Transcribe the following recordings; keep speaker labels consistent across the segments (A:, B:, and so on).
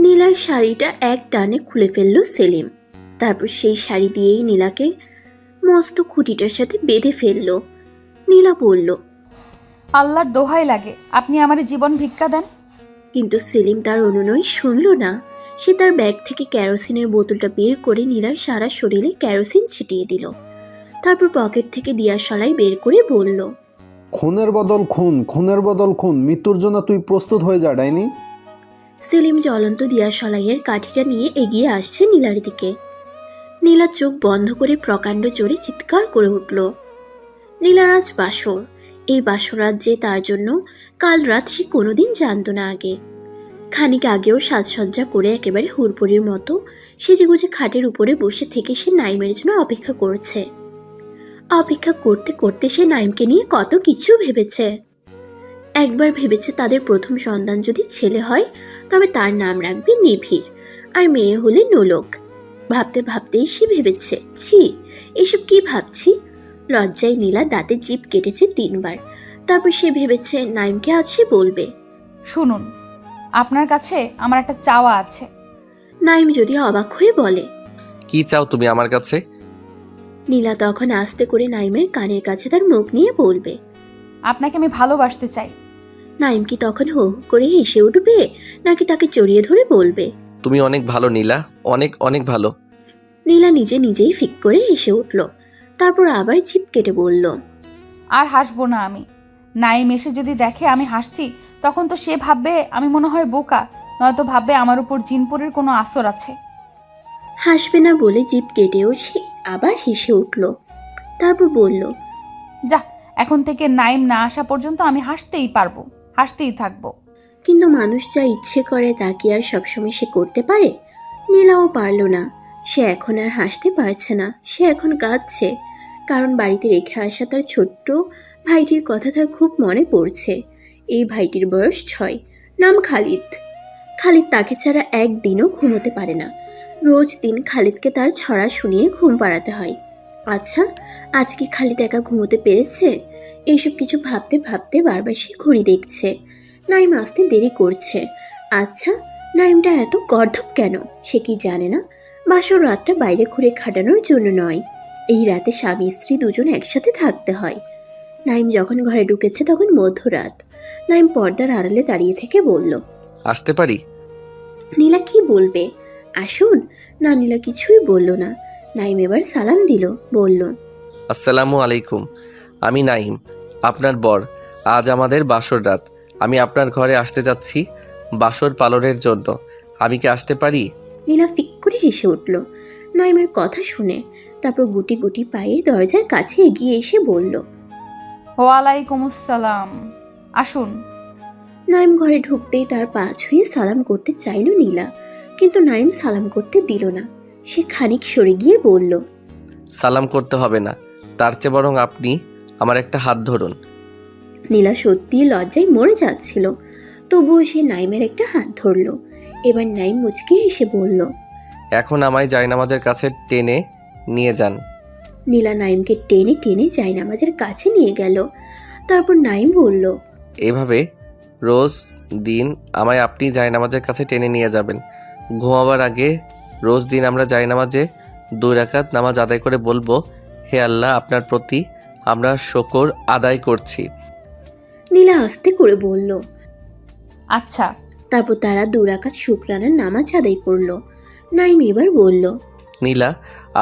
A: নীলার শাড়িটা এক টানে খুলে ফেললো সেলিম। তারপর সেই শাড়ি দিয়েই নীলাকে মস্ত খুঁটিটার সাথে বেঁধে ফেললো। নীলা বলল,
B: আল্লাহর দোহাই লাগে, আপনি আমারে জীবন ভিক্ষা দেন।
A: কিন্তু সেলিম তার অনুনয় শুনল না। সে তার ব্যাগ থেকে কেরোসিনের বোতলটা বের করে নীলার সারা শরীরে কেরোসিন ছিটিয়ে দিল। তারপর পকেট থেকে দিয়াশালাই বের করে বলল,
C: খুনের বদল খুন, খুনের বদল খুন, মৃত্যুর জন্য তুই প্রস্তুত হয়ে যা ডাইনি।
A: সেলিম জ্বলন্ত দিয়াশালাইয়ের কাঠিটা নিয়ে এগিয়ে আসছে নীলার দিকে। নীলা চোখ বন্ধ করে প্রকাণ্ড জোরে চিৎকার করে উঠল। নীলার আজ বাসর। এই বাসরাত যে তার জন্য কাল রাত সে কোনোদিন জানত না আগে। খানিক আগেও সাজসজ্জা করে একেবারে হুড়পড়ির মতো সেজেগুজে খাটের উপরে বসে থেকে সে নাইমের জন্য অপেক্ষা করছে। অপেক্ষা করতে করতে সে নাইমকে নিয়ে কত কিছু ভেবেছে। একবার ভেবেছে তাদের প্রথম সন্তান যদি ছেলে হয় তবে তার নাম রাখবে নিভির, আর মেয়ে হলে নোলক। ভাবতে ভাবতেই সে ভেবেছে, ছি, এসব কি ভাবছি। লজ্জায় নীলা দাঁতের জিভ কেটেছে 3 বার। তারপর সে ভেবেছে নাইমকে আজ সে বলবে।
B: শুনুন, আপনার কাছে আমার একটা চাওয়া আছে।
A: নাইম যদি অবাক হয়ে বলে,
D: কি চাও তুমি আমার কাছে?
A: নীলা তখন আস্তে করে নাইমের কানের কাছে তার মুখ নিয়ে বলবে।
B: আপনাকে আমি ভালোবাসতে চাই।
A: নাইম কি তখন হো হো করে হেসে উঠবে, নাকি তাকে জড়িয়ে ধরে বলবে?
D: তুমি অনেক ভালো নীলা, অনেক অনেক ভালো।
A: নীলা নিজে নিজেই ফিক করে হেসে উঠল। তারপর আবার জিভ কেটে বলল,
B: আর হাসবো না আমি। নাইম এসে যদি দেখে আমি হাসছি, তখন তো সে ভাববে আমি মনে হয় বোকা, নয়তো ভাববে আমার উপর জিনপুরের কোনো আসর আছে।
A: হাসবে না বলে জিভ কেটেও সে আবার হেসে উঠল। তারপর বলল,
B: যা, এখন থেকে নাইম না আসা পর্যন্ত আমি হাসতেই পারবো, হাসতেই থাকবো।
A: কিন্তু মানুষ যা ইচ্ছে করে তা কি আর সবসময় সে করতে পারে? নীলাও পারল না। সে এখন আর হাসতে পারছে না, সে এখন কাঁদছে। কারণ বাড়িতে রেখে আসা তার ছোট্ট ভাইটির কথা তার খুব মনে পড়ছে। এই ভাইটির বয়স 6, নাম খালিদ। খালিদ তাকে ছাড়া একদিনও ঘুমোতে পারে না। রোজ দিন খালিদকে তার ছড়া শুনিয়ে ঘুম পাড়াতে হয়। আচ্ছা, আজ কি খালিদ একা ঘুমোতে পেরেছে? এইসব কিছু ভাবতে ভাবতে বারবার সে ঘড়ি দেখছে। নাইম আসতে দেরি করছে। আচ্ছা, নাইমটা এত গর্ধব কেন? সে কি জানে না বাসর রাতটা বাইরে ঘুরে খাটানোর জন্য নয়, এই রাতে স্বামী স্ত্রী দুজন একসাথে থাকতে হয়। নাইম যখন ঘরে ঢুকেছে তখন মধ্যরাত। নাইম পর্দার আড়ালে দাঁড়িয়ে থেকে বলল,
D: আসতে পারি?
A: নীলা কি বলবে? আসুন। না, নীলা কিছুই বলল না। নাইম এবার সালাম দিল, বলল,
D: আসসালামু আলাইকুম, আমি নাইম, আপনার বর। আজ আমাদের বাসর রাত। আমি আপনার ঘরে আসতে যাচ্ছি বাসর পালনের জন্য। আমি কি আসতে পারি?
A: নীলা ফিক করে হেসে উঠল নাইমের কথা শুনে। তারপর গুটি গুটি পায়ে দরজার কাছে এগিয়ে এসে বলল,
B: ওয়ালাইকুম আসসালাম, আসুন।
A: নাইম ঘরে ঢুকতেই তার পা ছুঁয়ে সালাম করতে চাইল নীলা, কিন্তু নাইম সালাম করতে দিল না। সে খানিক সরে গিয়ে বলল,
D: সালাম করতে হবে না, তার চেয়ে বরং আপনি আমার একটা হাত ধরুন।
A: নীলা সত্যি লজ্জায় মরে যাচ্ছিল, তবুও সে নাইমের একটা হাত ধরল। এবার নাইম মুচকে এসে বলল,
D: এখন আমায় জায়নামাজের কাছে টেনে নিয়ে যান।
A: নীলা নাইমকে টেনে টেনে জায়নামাজের কাছে নিয়ে গেল। তারপর নাইম বলল,
D: এভাবে রোজ দিন আমায় আপনি জায়নামাজের কাছে টেনে নিয়ে যাবেন। ঘুমাবার আগে রোজ দিন আমরা জায়নামাজে 2 রাকাত নামাজ আদায় করে বলবো, হে আল্লাহ, আপনার প্রতি আমরা শুকর আদায় করছি।
A: নীলা আস্তে করে বলল,
B: আচ্ছা।
A: তারপর তারা 2 রাকাত শুকরানার নামাজ আদায় করলো। নাইম এবার বলল,
D: নীলা,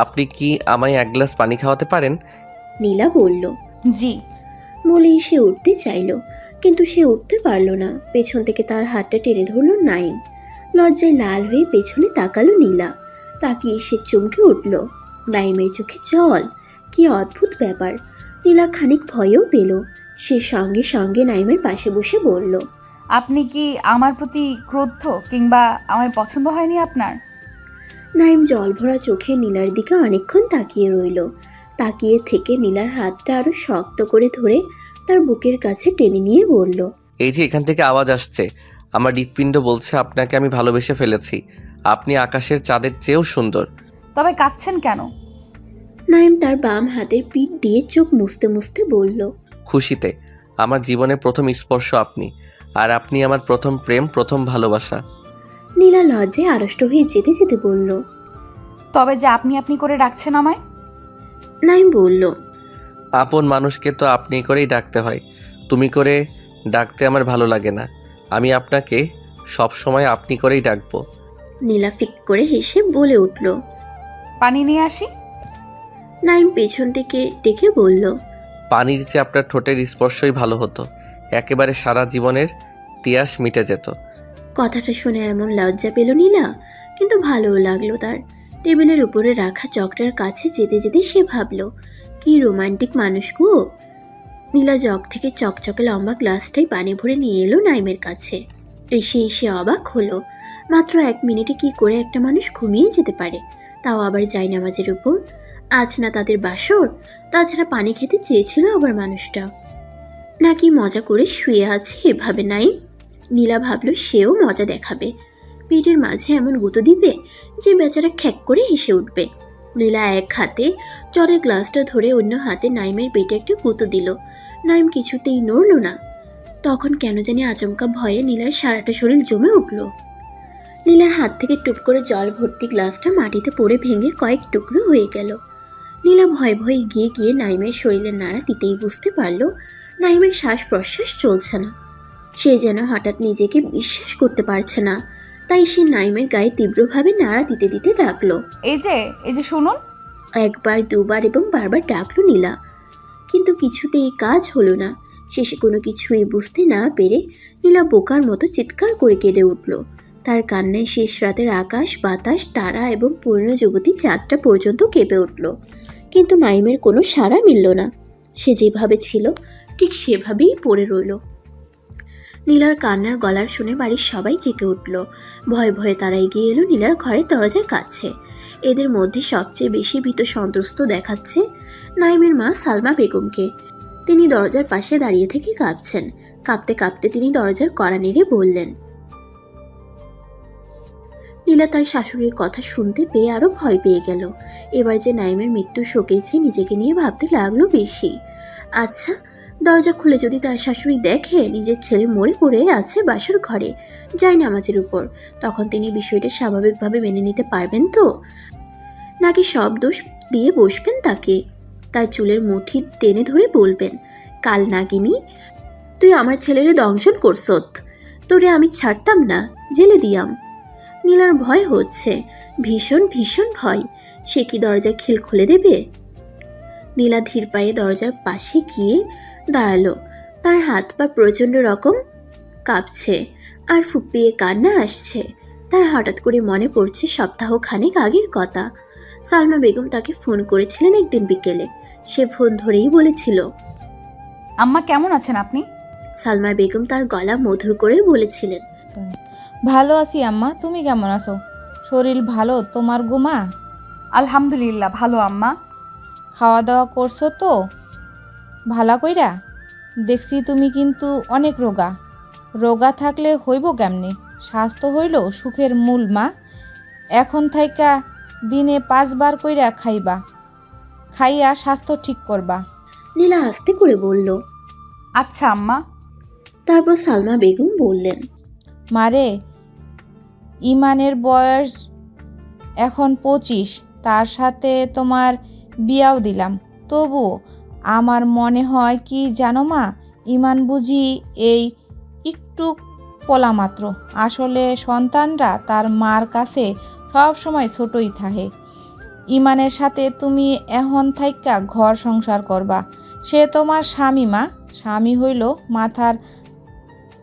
D: আপনি কি আমায় 1 গ্লাস পানি খাওয়াতে পারেন?
A: নীলা বলল,
B: জি।
A: বলেই সে উঠতে চাইল, কিন্তু সে উঠতে পারল না। পেছন থেকে তার হাতটা টেনে ধরল নাইম। লজ্জায় লাল হয়ে পেছনে তাকালো নীলা। তাকিয়ে সে চমকে উঠল। নাইমের চোখে জল। কি অদ্ভুত ব্যাপার! নীলা খানিক ভয়ও পেল। সে সঙ্গে সঙ্গে নাইমের পাশে বসে বলল,
B: আপনি কি আমার প্রতি ক্রুদ্ধ, কিংবা আমায় পছন্দ হয়নি আপনার?
A: নাইম জলভরা চোখে নীলার দিকে অনেকক্ষণ তাকিয়ে রইল। তাকিয়ে থেকে নীলার হাতটা আরো শক্ত করে ধরে তার বুকের কাছে টেনে নিয়ে বলল,
D: এই যে এখান থেকে আওয়াজ আসছে, আমার হৃৎপিণ্ড বলছে আপনাকে আমি ভালোবেসে ফেলেছি। আপনি আকাশের চাঁদের চেয়েও সুন্দর।
B: তবে কাঁদছেন কেন?
A: নাইম তার বাম হাতের পিঠ দিয়ে চোখ মুছতে মুছতে বলল,
D: খুশিতে। আমার জীবনের প্রথম স্পর্শ আপনি, আর আপনি আমার প্রথম প্রেম, প্রথম ভালোবাসা।
A: নীলা লজ্জায় আড়ষ্ট হয়ে যেতে যেতে বলল।
B: তবে যে আপনি আপনি করে ডাকছেন আমায়।
A: নাইম বলল।
D: আপন মানুষকে তো আপনি করেই ডাকতে হয়, তুমি করে ডাকতে আমার ভালো লাগে না। আমি আপনাকে সব সময় আপনি করেই ডাকবো।
A: নীলা ফিক করে হেসে বলে উঠল।
B: পানি নিয়ে আসি।
A: নাইম পেছন থেকে ডেকে বলল।
D: পানির চেয়ে আপনার ঠোঁটের স্পর্শই ভালো হতো, একেবারে সারা জীবনের তিয়াস মিটে যেত।
A: কথাটা শুনে এমন লজ্জা পেল নীলা, কিন্তু ভালোও লাগলো তার। টেবিলের উপরে রাখা জগটার কাছে যেতে যেতে সে ভাবল, কি রোমান্টিক মানুষ গো। নীলা জগ থেকে চকচকে লম্বা গ্লাসটাই পানি ভরে নিয়ে এলো নাইমের কাছে। এসে এসে অবাক হলো, মাত্র 1 মিনিটে কি করে একটা মানুষ ঘুমিয়ে যেতে পারে, তাও আবার জায়নামাজের উপর। আজ না তাদের বাসর, তাছাড়া পানি খেতে চেয়েছিল আবার মানুষটা। নাকি মজা করে শুয়ে আছে এভাবে নাইম। নীলা ভাবল সেও মজা দেখাবে, পেটের মাঝে এমন গুঁতো দিবে যে বেচারা খ্যাক করে হেসে উঠবে। নীলা এক হাতে জলের গ্লাসটা ধরে অন্য হাতে নাইমের পেটে একটা গুঁতো দিল। নাইম কিছুতেই নড়ল না। তখন কেন জানি আচমকা ভয়ে নীলার সারাটা শরীর জমে উঠল। নীলার হাত থেকে টুপ করে জল ভর্তি গ্লাসটা মাটিতে পড়ে ভেঙে কয়েক টুকরো হয়ে গেল। নীলা ভয়ে ভয়ে গিয়ে গিয়ে নাইমের শরীরে নাড়া দিতেই বুঝতে পারল নাইমের শ্বাস প্রশ্বাস চলছে না। সে যেন হঠাৎ নিজেকে বিশ্বাস করতে পারছে না, তাই সে নাইমের গায়ে তীব্রভাবে নাড়া দিতে দিতে ডাকলো।
B: এই যে শুনুন।
A: একবার, দুবার এবং বারবার ডাকলো নীলা, কিন্তু কিছুতেই কাজ হলো না। শেষে কোনো কিছুই বুঝতে না পেরে নীলা বোকার মতো চিৎকার করে কেঁদে উঠল। তার কান্নায় শেষ রাতের আকাশ, বাতাস, তারা এবং পূর্ণ যুবতী চাঁদটা পর্যন্ত কেঁপে উঠল। কিন্তু নাইমের কোনো সাড়া মিলল না। সে যেভাবে ছিল ঠিক সেভাবেই পড়ে রইল। নীলার কান্নার গলার শুনে বাড়ির সবাই জেগে উঠল। ভয়ে ভয়ে তারা এগিয়ে এলো নীলার ঘরের দরজার কাছে। এদের মধ্যে সবচেয়ে বেশি ভীত সন্ত্রস্ত দেখাচ্ছে নাইমের মা সালমা বেগমকে। তিনি দরজার পাশে দাঁড়িয়ে থেকে কাঁপছেন। কাঁপতে কাঁপতে তিনি দরজার কড়া নেড়ে বললেন। নীলা তার শাশুড়ির কথা শুনতে পেয়ে আরো ভয় পেয়ে গেল। এবার যে নাইমের মৃত্যু শোকেছে নিজেকে নিয়ে ভাবতে লাগলো বেশি। আচ্ছা, দরজা খুলে যদি তার শাশুড়ি দেখে নিজের ছেলে মরে পড়ে আছে বাসর ঘরে জায়নামাজের উপর, তখন তিনি বিষয়টা স্বাভাবিকভাবে মেনে নিতে পারবেন তো, নাকি সব দোষ দিয়ে বসবেন তাকে? তার চুলের মুঠি টেনে ধরে বলবেন, কাল নাগিনী, তুই আমার ছেলেরে দংশন করছত, তোরে আমি ছাড়তাম না, জেলে দিয়াম। নীলার ভয় হচ্ছে, ভীষণ ভীষণ ভয়। সে কি দরজার খিল খুলে দেবে? নীলা ধীর পায়ে দরজার পাশে গিয়ে দাঁড়ালো। তার হাত পা প্রচণ্ড রকম কাঁপছে আর ফুপিয়ে কান্না আসছে। তার হঠাৎ করে মনে পড়ছে সপ্তাহখানেক আগের কথা। সালমা বেগম তাকে ফোন করেছিলেন একদিন বিকেলে। সে ফোন ধরেই বলেছিল,
B: আম্মা কেমন আছেন আপনি?
A: সালমা বেগম তার গলা মধুর করে বলেছিলেন,
E: ভালো আছি আম্মা, তুমি কেমন আছো? শরীর ভালো তোমার গো মা?
B: আলহামদুলিল্লাহ ভালো আম্মা।
E: খাওয়া দাওয়া করছো তো ভালা কইরা? দেখছি তুমি কিন্তু অনেক রোগা। রোগা থাকলে হইব কেমনে? স্বাস্থ্য হইল সুখের মূল মা। এখন থাইকা দিনে 5 বার কইরা খাইবা, খাইয়া স্বাস্থ্য ঠিক করবা।
A: নীলা আস্তে করে বলল।
B: আচ্ছা আম্মা।
A: তারপর সালমা বেগম বললেন,
E: মারে, ইমানের বয়স এখন 25, তার সাথে তোমার বিয়াও দিলাম, তবু আমার মনে হয় কি জানো মা, ইমান বুঝি এই একটু পোলা মাত্র। আসলে সন্তানরা তার মার কাছে সব সময় ছোটই থাকে। ইমানের সাথে তুমি এখন থাইকা ঘর সংসার করবা। সে তোমার স্বামী মা, স্বামী হইল মাথার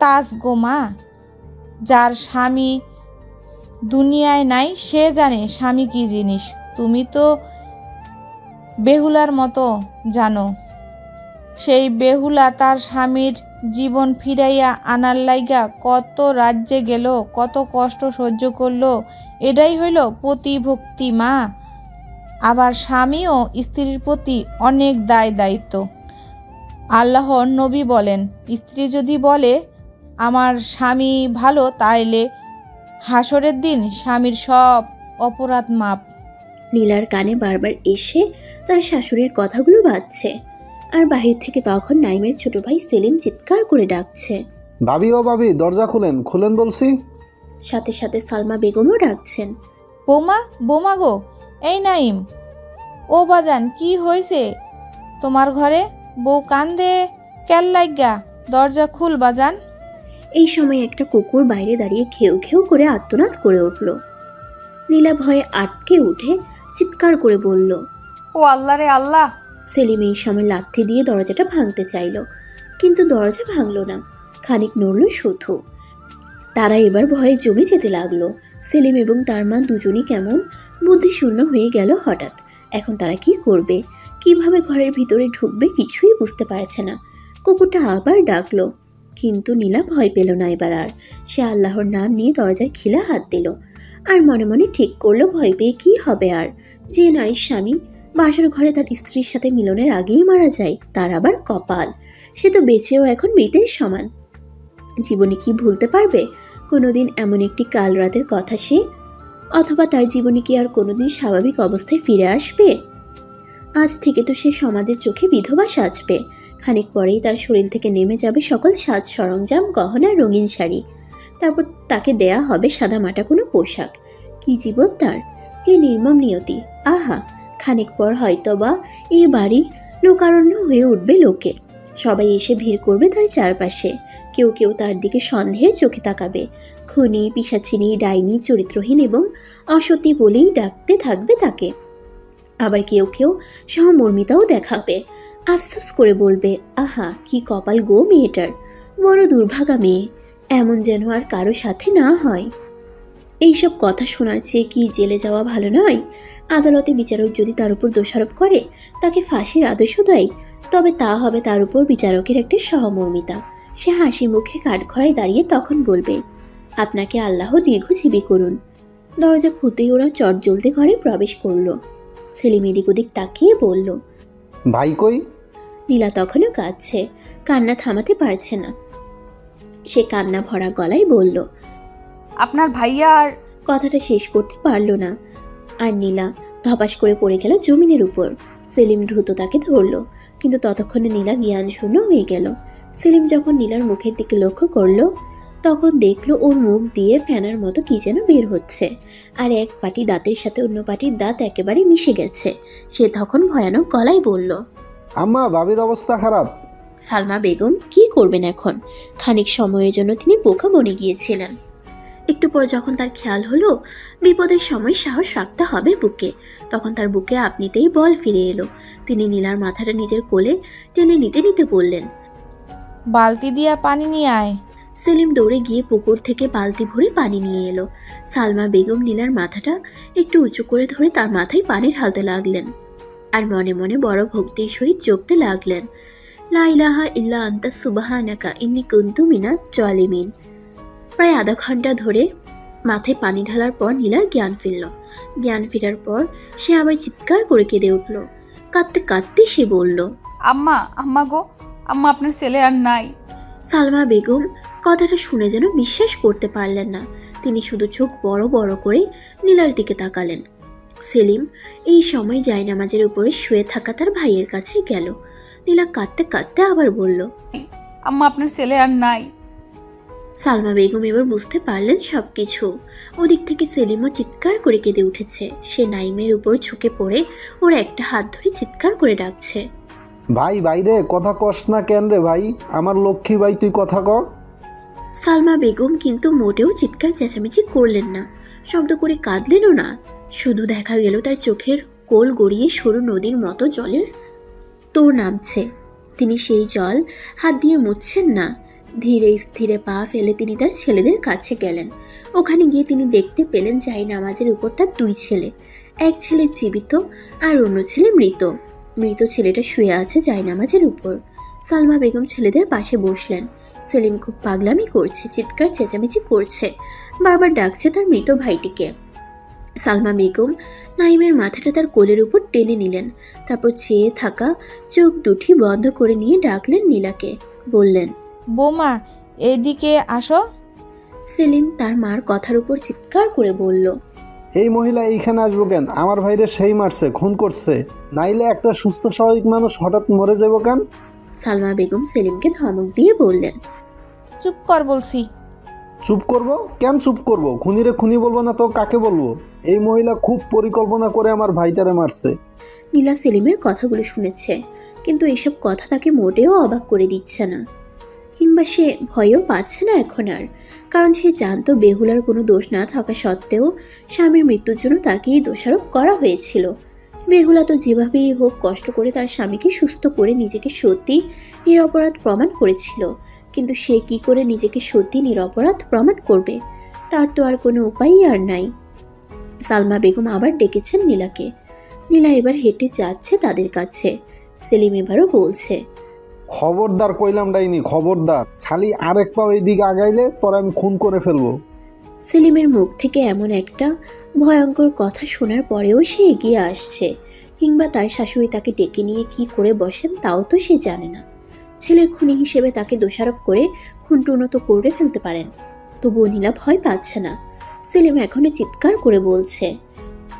E: তাজ গো মা। যার স্বামী দুনিয়ায় নাই সে জানে স্বামী কি জিনিস। তুমি তো বেহুলার মতো জানো। সেই বেহুলা তার স্বামীর জীবন ফিরাইয়া আনার লাইগা কত রাজ্যে গেল, কত কষ্ট সহ্য করলো। এটাই হইল প্রতিভক্তি মা। আবার স্বামীও স্ত্রীর প্রতি অনেক দায়িত্ব। আল্লাহর নবী বলেন, স্ত্রী যদি বলে আমার স্বামী ভালো, তাইলে হাসরের দিন স্বামীর সব অপরাধ মাপ।
A: নীলার কানে বারবার এসে তার শাশুড়ির কথাগুলো বাজছে। আর বাহির থেকে তখন নাইমের ছোট ভাই সেলিম চিৎকার করে ডাকছে,
C: ভাবি ও ভাবি, দরজা খুলেন, খুলেন বলছি।
A: সাথে সাথে সালমা বেগমও ডাকছেন।
E: বৌমা, বৌমা গো, এই নাইম, ও বাজান, কি হয়েছে তোমার ঘরে? বউ কান্দে কেল লাগা, দরজা খুল বাজান।
A: এই সময় একটা কুকুর বাইরে দাঁড়িয়ে ঘেউ ঘেউ করে আর্তনাদ করে উঠল। নীলা ভয়ে আটকে উঠে চিৎকার করে বলল।
B: ও আল্লাহ রে আল্লাহ!
A: সেলিম এই সময় লাথি দিয়ে দরজাটা ভাঙতে চাইল, কিন্তু দরজা ভাঙল না, খানিক নড়ল শুধু। তারা এবার ভয়ে জমে যেতে লাগলো। সেলিম এবং তার মা দুজনই কেমন বুদ্ধিশূন্য হয়ে গেল হঠাৎ। এখন তারা কি করবে, কিভাবে ঘরের ভিতরে ঢুকবে কিছুই বুঝতে পারছে না। কুকুরটা আবার ডাকলো, কিন্তু নীলা ভয় পেল না এবার আর। সে আল্লাহর নাম নিয়ে দরজার খিলা হাত দিল, আর মনে মনে ঠিক করলো ভয় পেয়ে কি হবে আর। যে নারীর স্বামী বাসর ঘরে তার স্ত্রীর সাথে মিলনের আগেই মারা যায়, তার আবার কপাল, সে তো বেঁচেও এখন মৃতের সমান। জীবনে কি ভুলতে পারবে কোনোদিন এমন একটি কাল রাতের কথা সে? অথবা তার জীবনে কি আর কোনোদিন স্বাভাবিক অবস্থায় ফিরে আসবে? আজ থেকে তো সে সমাজের চোখে বিধবা সাজবে। খানিক পরেই তার শরীর থেকে নেমে যাবে সকল সাজ সরঞ্জাম, গহনা, রঙিন শাড়ি। তারপর তাকে দেয়া হবে সাদামাটা কোনো পোশাক। কি জীবন তার, কি নির্মম নিয়তি! আহা, খানিক পর হয়তোবা এই বাড়ি লোকারণ্য হয়ে উঠবে লোকে। সবাই এসে ভিড় করবে তার চারপাশে। কেউ কেউ তার দিকে সন্দেহের চোখে তাকাবে। খুনি, পিশাচিনী, ডাইনি, চরিত্রহীন এবং অসতী বলেই ডাকতে থাকবে তাকে। আবার কেউ কেউ সহমর্মিতাও দেখাবে, আফসোস করে বলবে, আহা কি কপাল গো মেয়েটার, বড় দুর্ভাগা মেয়ে, এমন যেন আর কারো সাথে না হয়। এইসব কথা শোনার চেয়ে কি জেলে যাওয়া ভালো নয়? আদালতে বিচারক যদি তার উপর দোষারোপ করে, তাকে ফাঁসির আদেশও দেয়, তবে তা হবে তার উপর বিচারকের একটা সহমর্মিতা। সে হাসি মুখে কাঠঘরায় দাঁড়িয়ে তখন বলবে, আপনাকে আল্লাহ দীর্ঘজীবী করুন। দরজা খুলতেই ওরা চট জ্বলতে ঘরে প্রবেশ করলো। সেলিম এদিক ওদিক তাকিয়ে বলল,
C: ভাই কই?
A: নীলা তখনও কাঁদছে, কান্না থামাতে পারছে না। সে কান্না ভরা গলায় বলল,
B: আপনার ভাইয়া আর
A: কথাটা শেষ করতে পারল না, আর নীলা ধপাস করে পড়ে গেল জমিনের উপর। সেলিম দ্রুত তাকে ধরল, কিন্তু ততক্ষণে নীলা জ্ঞান শূন্য হয়ে গেল। সেলিম যখন নীলার মুখের দিকে লক্ষ্য করলো, তখন দেখলো ওর মুখ দিয়ে ফেনার মতো কি যেন বের হচ্ছে, আর এক পাটি দাঁতের সাথে অন্য পাটির দাঁত একেবারে মিশে গেছে। সে তখন ভয়ানক গলায় বলল,
C: আম্মা, ভাবির অবস্থা খারাপ।
A: সালমা বেগম কি করবেন এখন? খানিক সময়ের জন্য তিনি বোকা বনে গিয়েছিলেন। একটু পর যখন তার খেয়াল হলো বিপদের সময় সাহস রাখতে হবে বুকে, তখন তার বুকে আপনিতেই বল ফিরে এলো। তিনি নীলার মাথাটা নিজের কোলে টেনে নিতে নিতে বললেন,
E: বালতি দিয়া পানি নিয়ে আয়।
A: সেলিম দৌড়ে গিয়ে পুকুর থেকে বালতি ভরে পানি নিয়ে এলো। সালমা বেগম নীলার মাথাটা একটু উঁচু করে ধরে তার মাথায় পানি ঢালতে লাগলেন, আর মনে মনে বড় ভক্তির সহিত জপতে লাগলেন, লা ইলাহা ইল্লা আনতা সুবহানাকা ইন্নী কুনতু মিনাজ জালিমিন। প্রায় আধা ঘন্টা ধরে মাথায় পানি ঢালার পর নীলার জ্ঞান ফিরল। জ্ঞান ফেরার পর সে আবার চিৎকার করে কেঁদে উঠল। কাঁদতে কাঁদতে সে বলল,
B: আম্মা, আম্মা গো, আম্মা আপনার ছেলে আর নাই।
A: সালমা বেগম কথাটা শুনে যেন বিশ্বাস করতে পারলেন না। তিনি শুধু চোখ বড় বড় করে নীলার দিকে তাকালেন। সেলিম এই সময় জায়নামাজের উপরে শুয়ে থাকা তার ভাইয়ের কাছে গেল। নীলা কাঁদতে কাঁদতে আবার বলল,
B: আম্মা আপনার ছেলে আর নাই।
A: সালমা বেগম এবার বুঝতে পারলেন সবকিছু। ওদিক থেকে সেলিমও চিৎকার করে কেঁদে উঠেছে। সে নাইমের উপর ঝুঁকে পড়ে ওর একটা হাত ধরে চিৎকার করে ডাকছে,
C: ভাই, বাইরে কথা কস না কেন রে ভাই? আমার লক্ষ্মী ভাই, তুই কথা ক।
A: সালমা বেগম কিন্তু মোটেও চিৎকার চেঁচামেচি করলেন না, শব্দ করে কাঁদলেনও না। শুধু দেখা গেল তার চোখের কোল গড়িয়ে সরু নদীর মতো জলের তোর নামছে। তিনি সেই জল হাত দিয়ে মুছছেন না। ধীরে স্থিরে পা ফেলে তিনি তার ছেলেদের কাছে গেলেন। ওখানে গিয়ে তিনি দেখতে পেলেন জায়নামাজের উপর তার দুই ছেলে, এক ছেলে জীবিত আর অন্য ছেলে মৃত। মৃত ছেলেটা শুয়ে আছে জায়নামাজের উপর। সালমা বেগম ছেলেদের পাশে বসলেন। সেলিম খুব পাগলামি করছে, চিৎকার চেঁচামেচি করছে, বারবার ডাকছে তার মৃত ভাইটিকে। সালমা বেগম নাইমের মাথাটা তার কোলের উপর টেনে নিলেন, তারপর চেয়ে থাকা চোখ দুটি বন্ধ করে নিয়ে ডাকলেন নীলাকে। বললেন,
E: বৌমা, এদিকে আসো।
A: সেলিম তার মার কথার উপর চিৎকার করে বলল,
C: এই মহিলা এইখানে আসবো কেন? আমার ভাইরে সেই মারছে, খুন করছে, নাইলে একটা সুস্থ স্বাভাবিক মানুষ হঠাৎ মরে যাবো কেন?
A: সালমা বেগম সেলিমকে ধমক দিয়ে বললেন,
E: চুপ কর বলছি।
C: চুপ করব? কেন চুপ করব? খুনিরে খুনি বলবো না তো কাকে বলবো? এই মহিলা খুব পরিকল্পনা করে আমার ভাইটারে মারছে।
A: নীলা সেলিমের কথাগুলো শুনেছে, কিন্তু এসব কথা তাকে মোটেও অবাক করে দিচ্ছে না, কিংবা সে ভয়ও পাচ্ছে না এখন আর। কারণ সে জানতো বেহুলার কোনো দোষ না থাকা সত্ত্বেও স্বামীর মৃত্যুর জন্য তাকেই দোষারোপ করা হয়েছিল। বেহুলা তো যেভাবেই হোক কষ্ট করে তার স্বামীকে সুস্থ করে নিজেকে সত্যি নিরপরাধ প্রমাণ করেছিল, কিন্তু সে কি করে নিজেকে সত্যি নিরপরাধ প্রমাণ করবে? তার তো আর কোনো উপায়ই আর নাই। সালমা বেগম আবার ডেকেছেন নীলাকে। নীলা এবার হেঁটে যাচ্ছে তাদের কাছে। সেলিম এবারও বলছে,
C: খবরদার কইলাম ডাইনি, খবরদার। খালি আরেক পাও এইদিকে আগাইলে তোর আমি খুন করে ফেলবো।
A: সেলিমের মুখ থেকে এমন একটা ভয়ঙ্কর কথা শোনার পরেও সে এগিয়ে আসছে, কিংবা তার শাশুড়ি তাকে ডেকে নিয়ে কি করে বসেন তাও তো সে জানে না। ছেলের খুনি হিসেবে তাকে দোষারোপ করে খুনটুনো তো করে ফেলতে পারেন, তবুও নীলা ভয় পাচ্ছে না। সেলিম এখনো চিৎকার করে বলছে,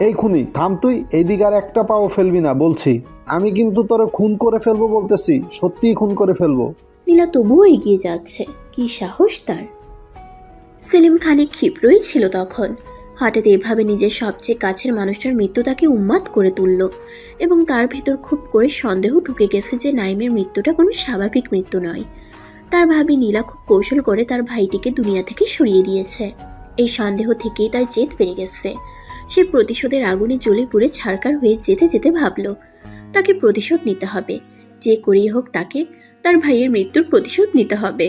C: এই খুনি থাম তুই, এইদিকে আর একটা পাও ফেলবি না বলছি। আমি কিন্তু তোরে খুন করে ফেলবো বলতেছি, সত্যিই খুন করে ফেলবো।
A: নীলা তবুও এগিয়ে যাচ্ছে। কি সাহস তার! সেলিম খানিক ক্ষিপ্রই ছিল তখন। হঠাৎ এভাবে নিজের সবচেয়ে কাছের মানুষটার মৃত্যু তাকে উন্মাদ করে তুলল, এবং তার ভেতর খুব করে সন্দেহ ঢুকে গেছে যে নাইমের মৃত্যুটা কোনো স্বাভাবিক মৃত্যু নয়। তার ভাবি নীলা খুব কৌশল করে তার ভাইটিকে দুনিয়া থেকে সরিয়ে দিয়েছে। এই সন্দেহ থেকেই তার জেদ বেড়ে গেছে। সে প্রতিশোধের আগুনে জ্বলে পুড়ে ছারকার হয়ে যেতে যেতে ভাবল তাকে প্রতিশোধ নিতে হবে। যে করেই হোক তাকে তার ভাইয়ের মৃত্যুর প্রতিশোধ নিতে হবে।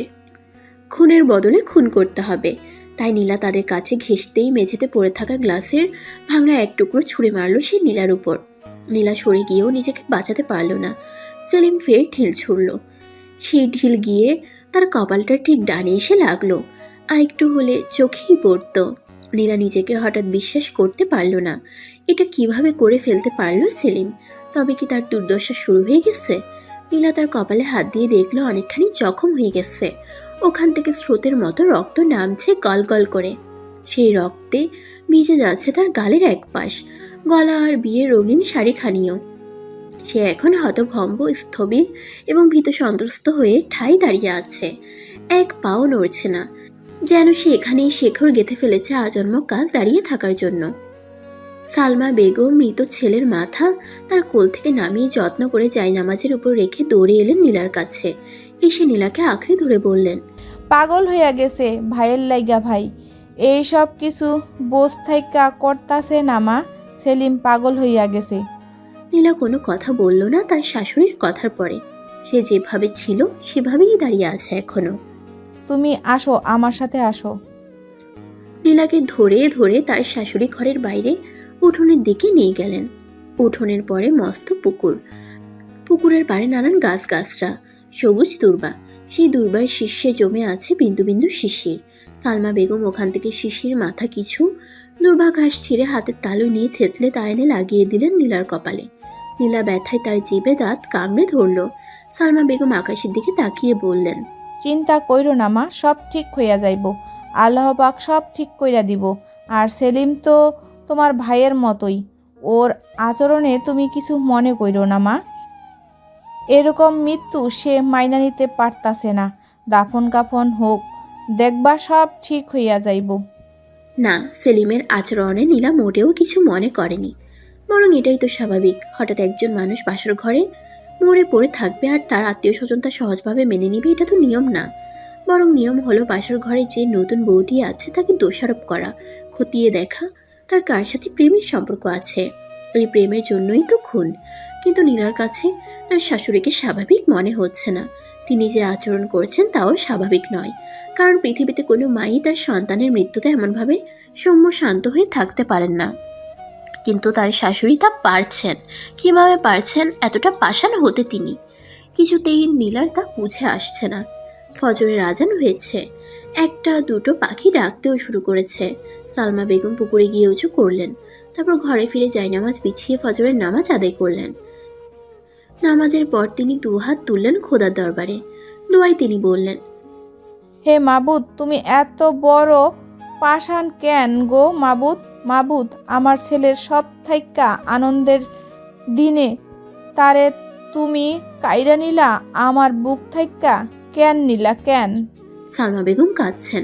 A: খুনের বদলে খুন করতে হবে। তাই নীলা তাদের কাছে ঘেঁষতেই মেঝেতে পড়ে থাকা গ্লাসের ভাঙা এক টুকরো ছুঁড়ে মারল সে নীলার উপর। নীলা সরে গিয়েও নিজেকে বাঁচাতে পারল না। সেলিম ফের ঢিল ছুড়ল। সেই ঢিল গিয়ে তার কপালটা ঠিক ডানে এসে লাগলো। আর একটু হলে চোখেই পড়ত। নীলা নিজেকে হঠাৎ বিশ্বাস করতে পারল না। এটা কিভাবে করে ফেলতে পারলো সেলিম? তবে কি তার দুর্দশা শুরু হয়ে গেছে? নীলা তার কপালে হাত দিয়ে দেখলো অনেকখানি জখম হয়ে গেছে। ওখান থেকে স্রোতের মতো রক্ত নামছে গল গল করে। সেই রক্তে ভিজে যাচ্ছে তার গালের এক পাশ, গলা আর বিয়ের রঙিন শাড়িখানিও। সে এখন হতভম্ব, স্থবির এবং ভীত সন্ত্রস্ত হয়ে ঠাই দাঁড়িয়ে আছে। এক পাও নড়ছে না, যেন সে এখানেই শেখর গেঁথে ফেলেছে আজন্ম কাল দাঁড়িয়ে থাকার জন্য। সালমা বেগম মৃত ছেলের মাথা তার কোল থেকে নামিয়ে যত্ন করে জায়নামাজের উপর রেখে দৌড়ে এলেন নীলার কাছে। এসে নীলাকে আঁকড়ে ধরে বললেন,
E: পাগল হইয়া গেছে ভাইয়ের লাইগা ভাই। এই সব কিছু বোঝ থাইকা করতাছে না মা। সেলিম পাগল হইয়া গেছে।
A: নীলা কোনো কথা বলল না তার শাশুড়ির কথার পরে। সে যেভাবে ছিল সেভাবেই দাঁড়িয়ে আছে এখনো।
E: তুমি আসো, আমার সাথে আসো।
A: নীলাকে ধরে ধরে তার শাশুড়ি ঘরের বাইরে উঠোনের দিকে নিয়ে গেলেন। উঠোনের পরে মস্ত পুকুর। পুকুরের পাড়ে নানান গাছগাছরা, সবুজ দুর্বা। সেই দুর্বার শীর্ষে জমে আছে বিন্দু বিন্দু শিশির। সালমা বেগম ওখান থেকে শিশির মাথা কিছু দুর্বা ঘাস ছিঁড়ে হাতের তালু নিয়ে থেতলে তা এনে লাগিয়ে দিলেন নীলার কপালে। নীলা ব্যথায় তার জিভে দাঁত কামড়ে ধরল। সালমা বেগম আকাশের দিকে তাকিয়ে বললেন,
E: চিন্তা কইরো না মা, সব ঠিক হইয়া যাইব। আল্লাহ পাক সব ঠিক কইরা দিব। আর সেলিম তো তোমার ভাইয়ের মতোই। ওর আচরণে তুমি কিছু মনে কইরো না মা। এরকম মৃত্যু সে মাইনা নিতে পারতাছে না। দাফন কাফন হোক, দেখবা সব ঠিক হইয়া যাইব।
A: না, সেলিমের আচরণে নীলা মোটেও কিছু মনে করেনি। বরং এটাই তো স্বাভাবিক। হঠাৎ একজন মানুষ বাসর ঘরে মরে পড়ে থাকবে আর তার আত্মীয় স্বজন তা সহজভাবে মেনে নিবে, এটা তো নিয়ম না। বরং নিয়ম হলো বাসর ঘরে যে নতুন বউটি আছে তাকে দোষারোপ করা, খতিয়ে দেখা তার কার সাথে প্রেমের সম্পর্ক আছে। ওই প্রেমের জন্যই তো খুন। কিন্তু নীলার কাছে তার শাশুড়িকে স্বাভাবিক মনে হচ্ছে না। তিনি যে আচরণ করছেন তাও স্বাভাবিক নয়। কারণ পৃথিবীতে কোনো মাই তার সন্তানের মৃত্যুতে এমনভাবে সৌম্য শান্ত হয়ে থাকতে পারেন না। কিন্তু তার শাশুড়ি তা পারছেন। কিভাবে পারছেন এতটা পাষাণ হতে তিনি? কিছুতেই নীলার তা বুঝে আসছে না। ফজরের আজান হয়েছে। একটা দুটো পাখি ডাকতেও শুরু করেছে। সালমা বেগম পুকুরে গিয়ে উঁচু করলেন। তারপর ঘরে ফিরে জায়নামাজ বিছিয়ে ফজরের নামাজ আদায় করলেন। নামাজের পর তিনি দুহাত তুললেন খোদার দরবারে। দোয়ায় তিনি বললেন,
E: হে মাবুদ, তুমি এত বড় পাষাণ কেন গো মাবুদ? মাবুদ, আমার ছেলের সব থাইকা আনন্দের দিনে তারে তুমি কাইরা নিলা, আমার বুক থাইকা কেন নিলা কেন?
A: সালমা বেগম কাঁদছেন।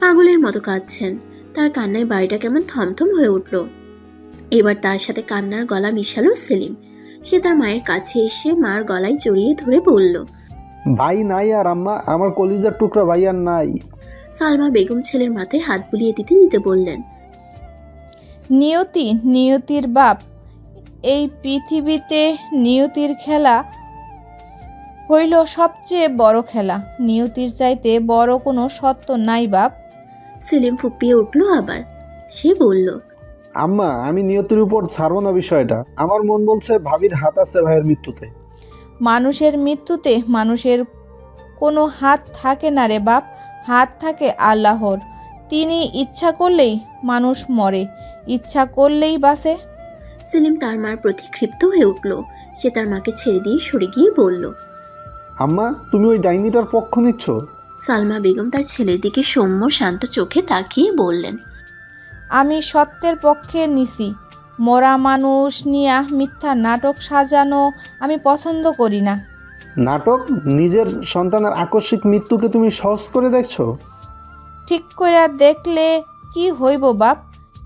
A: পাগলের মতো কাঁদছেন। তার কান্নায় বাড়িটা কেমন থমথম হয়ে উঠল। এবার তার সাথে কান্নার গলা মিশালো সেলিম। সে তার মায়ের কাছে এসে মার গলায় জড়িয়ে ধরে বলল,
C: ভাই নাই আর আম্মা, আমার কলিজার টুকরা ভাই আর নাই।
A: সালমা বেগম ছেলের মাথায় হাত বুলিয়ে দিতে দিতে বললেন,
E: নিয়তি, নিয়তির বাপ। এই পৃথিবীতে নিয়তির খেলা হইল সবচেয়ে বড় খেলা। নিয়তির চাইতে বড় কোনো সত্য নাই বাপ।
A: সেলিম ফুপিয়ে উঠল আবার। সে বলল,
C: আম্মা, আমি নিয়তির উপর ছাড়বো না বিষয়টা। আমার মন বলছে ভাবির হাত আছে ভাইয়ের মৃত্যুতে।
E: মানুষের মৃত্যুতে মানুষের কোনো হাত থাকে না রে বাপ, হাত থাকে আল্লাহর। তিনি ইচ্ছা করলেই মানুষ মরে, ইচ্ছা করলেই বাঁচে।
A: সেলিম তার মার প্রতি ক্ষিপ্ত হয়ে উঠল। সে তার মাকে ছেড়ে দিয়ে সরে গিয়ে বলল,
C: আম্মা, তুমি ওই ডাইনিটার পক্ষ নিচ্ছ?
A: সালমা বেগম তার ছেলের দিকে সৌম্য শান্ত চোখে তাকিয়ে বললেন,
E: আমি সত্যের পক্ষে নিছি। মরা মানুষ নিয়া মিথ্যা নাটক সাজানো আমি পছন্দ করি না।
C: নাটক? নিজের সন্তানের আকস্মিক মৃত্যুকে তুমি সহজ করে দেখছো?
E: ঠিক কইরা দেখলে কি হইব বাপ?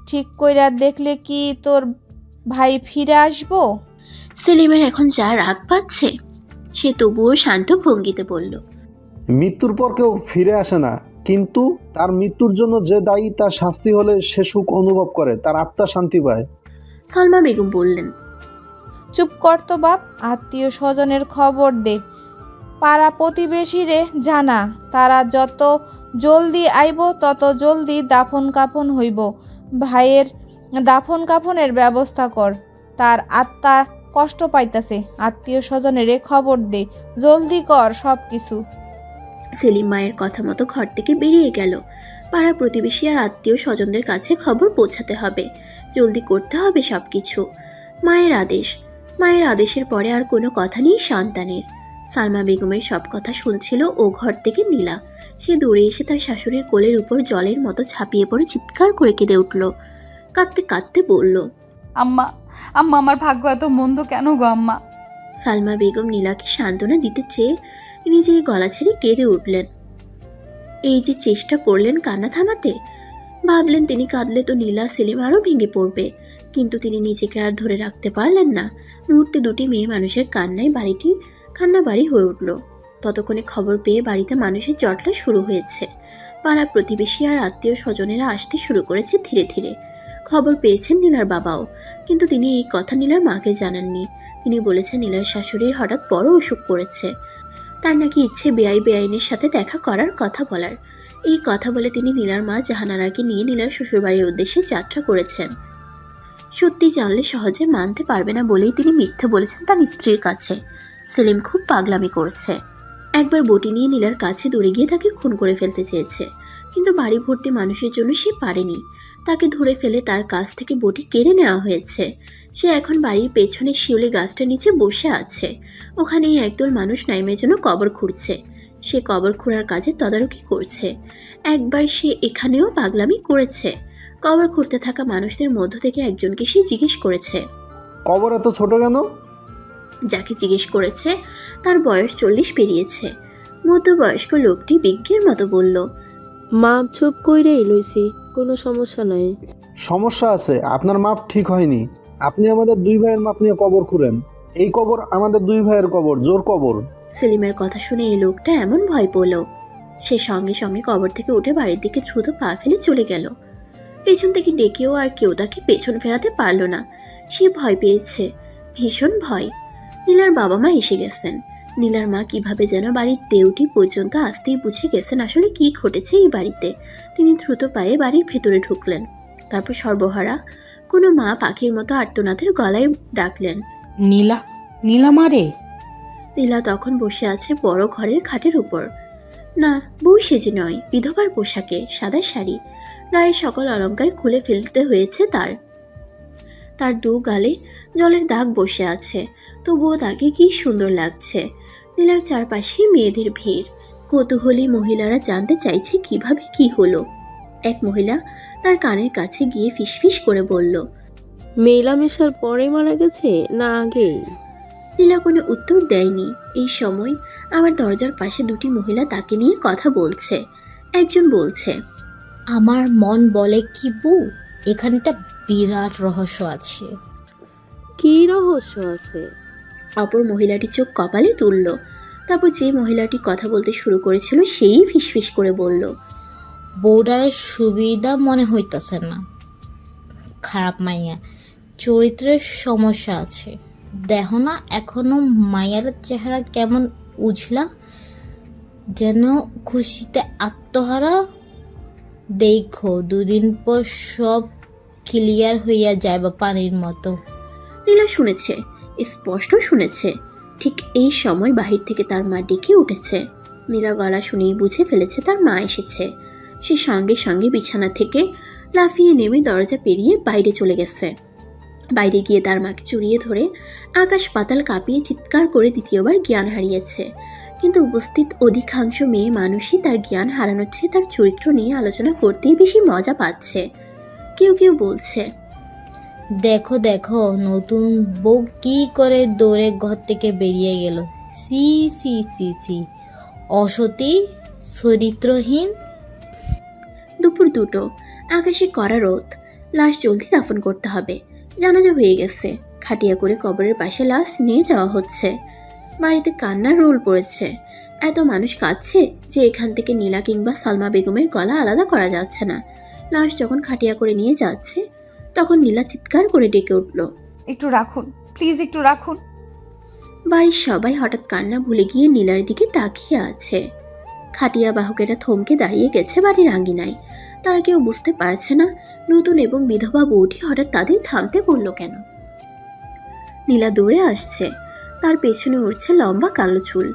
E: ঠিক কইরা দেখলে কি তোর ভাই ফিরে আসবো?
A: সেলিমের এখন যা রাগ পাচ্ছে, সে তবুও শান্ত ভঙ্গিতে বলল,
C: মৃত্যুর পর কেউ ফিরে আসে না, কিন্তু তার মৃত্যুর জন্য যে দায়ী তার শাস্তি হলে সে সুখ অনুভব করে, তার আত্মা শান্তি পায়।
A: সালমা বেগম বললেন,
E: চুপ কর তো বাপ, আত্মীয় স্বজনের খবর দে, পাড়া প্রতিবেশীরে জানা। তারা যত জলদি আইব তত জলদি দাফন কাফন হইব। ভাইয়ের দাফন কাফনের ব্যবস্থা কর, তার আত্মা কষ্ট পাইতাছে। আত্মীয় স্বজনের খবর দে, জলদি কর সব কিছু।
A: সেলিম মায়ের কথা মতো ঘর থেকে বেরিয়ে গেল। পাড়া প্রতিবেশী আর আত্মীয় স্বজনদের কাছে খবর পৌঁছাতে হবে, জলদি করতে হবে সব কিছু। মায়ের আদেশ, মায়ের আদেশের পরে আর কোনো কথা নেই সন্তানের। সালমা বেগমের সব কথা শুনছিল ও ঘর থেকে নীলা। সে দৌড়ে এসে তার শাশুড়ির কোলের উপর জলের মতো ঝাঁপিয়ে পড়ে চিৎকার করে কেঁদে উঠল। কাঁদতে কাঁদতে বলল,
B: আম্মা, আম্মা, আমার ভাগ্য এত মন্দ কেন গো আম্মা?
A: সালমা বেগম নীলাকে সান্ত্বনা দিতে চেয়ে নিজেই গলা ছেড়ে কেঁদে উঠলেন। এই যে চেষ্টা করলেন কান্না থামাতে, ভাবলেন তিনি কাঁদলে তো নীলা সেলিম আরও ভেঙে পড়বে, কিন্তু তিনি নিজেকে আর ধরে রাখতে পারলেন না। মুহূর্তে দুটি মেয়ে মানুষের কান্নায় বাড়িটি কান্না বাড়ি হয়ে উঠল। ততক্ষণে খবর পেয়ে বাড়িতে মানুষের জটলা শুরু হয়েছে। পাড়া প্রতিবেশী আর আত্মীয় স্বজনেরা আসতে শুরু করেছে ধীরে ধীরে। খবর পেয়েছেন নীলার বাবাও, কিন্তু তিনি এই কথা নীলার মাকে জানাননি। তিনি বলেছেন নীলার শাশুড়ির হঠাৎ বড় অসুখ করেছে, তার নাকি ইচ্ছে বেআইনের সাথে দেখা করার কথা বলার। এই কথা বলে তিনি নীলার মা জাহানারাকে নিয়ে নীলার শ্বশুরবাড়ির উদ্দেশ্যে যাত্রা করেছেন। সত্যি জানলে সহজে মানতে পারবে না বলেই তিনি মিথ্যে বলেছেন তার স্ত্রীর কাছে। সেলিম খুব পাগলামি করছে। একবার বটি নিয়ে নীলার কাছে দৌড়ে গিয়ে তাকে খুন করে ফেলতে চেয়েছে, কিন্তু বাড়ি ভর্তি মানুষের জন্য সে পারেনি। তাকে ধরে ফেলে তার কাছ থেকে বটি কেড়ে নেওয়া হয়েছে। সে এখন বাড়ির পেছনে শিউলি গাছটার নিচে বসে আছে। ওখানেই একদল মানুষ নাইমের জন্য কবর খুঁড়ছে। সে কবর খোঁড়ার কাজে তদারকি করছে। একবার সে এখানেও পাগলামি করেছে। কবর খুঁড়তে থাকা মানুষদের মধ্য থেকে একজনকে সে জিজ্ঞেস করেছে।
C: কবর এত ছোট কেন?
A: যাকে জিজ্ঞেস করেছে তার বয়স 40 পেরিয়েছে। মধ্যবয়স্ক লোকটি বিজ্ঞের মতো বলল,
F: মাপ চুপ কইরেই লইছি, কোনো সমস্যা নাই।
C: সমস্যা আছে, আপনার মাপ ঠিক হয়নি। আপনি আমাদের দুই ভাইয়ের মাপ নিয়ে কবর খুঁড়েন। এই কবর আমাদের দুই ভাইয়ের কবর, জোর কবর।
A: সেলিমের কথা শুনে এই লোকটা এমন ভয় পেল, সে সঙ্গে সঙ্গে কবর থেকে উঠে বাড়ির দিকে দ্রুত পা ফেলে চলে গেল। পেছন থেকে ডেকেও আর কেউ তাকে পেছন ফেরাতে পারল না। সে ভয় পেয়েছে, ভীষণ ভয়। নীলার বাবা মা এসে গেছেন। নীলার মা কিভাবে যেন বাড়ির দেউটি পর্যন্ত আসতেই বুঝে গেছেন আসলে কি ঘটেছে এই বাড়িতে। তিনি দ্রুত পায়ে বাড়ির ভেতরে ঢুকলেন। তারপর সর্বহারা কোনো মা পাখির মতো আর্তনাদের গলায় ডাকলেন,
G: নীলা, নীলা মারে।
A: নীলা তখন বসে আছে বড় ঘরের খাটের উপর। না, বউ সেজে নয়, বিধবার পোশাকে, সাদা শাড়ি। গায়ের সকল অলংকার খুলে ফেলতে হয়েছে তার। তার দু গালে জলের দাগ বসে আছে, তবুও তাকে কি সুন্দর লাগছে। নীলার চারপাশে মেয়েদের ভিড়। কৌতূহলী মহিলারা জানতে চাইছে কিভাবে কি হলো। এক মহিলা তার কানের কাছে গিয়ে ফিসফিস করে বলল,
F: মেলামেশার পরে মারা গেছে না আগেই?
A: নীলা কোনো উত্তর দেয়নি। এই সময় আমার দরজার পাশে দুটি মহিলা তাকে নিয়ে কথা বলছে। একজন বলছে,
H: আমার মন বলে কি বউ, এখানে একটা বিরাট রহস্য আছে।
F: কি রহস্য আছে?
A: অপর মহিলাটি চোখ কপালে তুলল। তারপর যে মহিলাটি কথা বলতে শুরু করেছিল সেই ফিসফিস করে বলল,
H: বউডারের সুবিধা মনে হইতাছে না। খারাপ মাইয়া, চরিত্রের সমস্যা আছে। দেখো না এখনো মাইয়ার চেহারা কেমন উজলা, যেন খুশিতে আত্মহারা। দেখো দুদিন পর সব ক্লিয়ার হইয়া যায় বা পানির মতো।
A: নীলা শুনেছে, স্পষ্ট শুনেছে। ঠিক এই সময় বাহির থেকে তার মা ডেকে উঠেছে। নীলা গলা শুনেই বুঝে ফেলেছে তার মা এসেছে। সে সঙ্গে সঙ্গে বিছানা থেকে লাফিয়ে নেমে দরজা পেরিয়ে বাইরে চলে গেছে। বাইরে গিয়ে তার মাকে জড়িয়ে ধরে আকাশ পাতাল কাঁপিয়ে চিৎকার করে দ্বিতীয়বার জ্ঞান হারিয়েছে। কিন্তু উপস্থিত অধিকাংশ মেয়ে মানুষই তার জ্ঞান হারানোর চেয়ে তার চরিত্র নিয়ে আলোচনা করতেই বেশি মজা পাচ্ছে। কেউ কেউ বলছে,
H: দেখো দেখো নতুন বউ কি করে দৌড়ে ঘর থেকে বেরিয়ে গেল। সি সি সি সি, অসতী, চরিত্রহীন।
A: দুপুর 2টো, আকাশে কড়া রোদ। লাশ জলদি দাফন করতে হবে। জানাজা হয়ে গেছে। খাটিয়া করে কবরের পাশে লাশ নিয়ে যাওয়া হচ্ছে। বাড়িতে কান্নার রোল পড়েছে। এত মানুষ কাঁদছে যে এখান থেকে নীলা কিংবা সালমা বেগমের গলা আলাদা করা যাচ্ছে না। লাশ যখন খাটিয়া করে নিয়ে যাচ্ছে তখন নীলা চিৎকার করে ডেকে উঠল,
B: একটু রাখুন প্লিজ, একটু রাখুন।
A: বাড়ির সবাই হঠাৎ কান্না ভুলে গিয়ে নীলার দিকে তাকিয়ে আছে। খাটিয়া বাহকেরা থমকে দাঁড়িয়ে গেছে বাড়ির আঙ্গিনায়। তারা কেউ বুঝতে পারছে না নতুন এবং বিধবা বউটি হঠাৎ তাদের থামতে বলল কেন। নীলা দৌড়ে আসছে। তার পেছনে উঠছে লম্বা কালো চুল,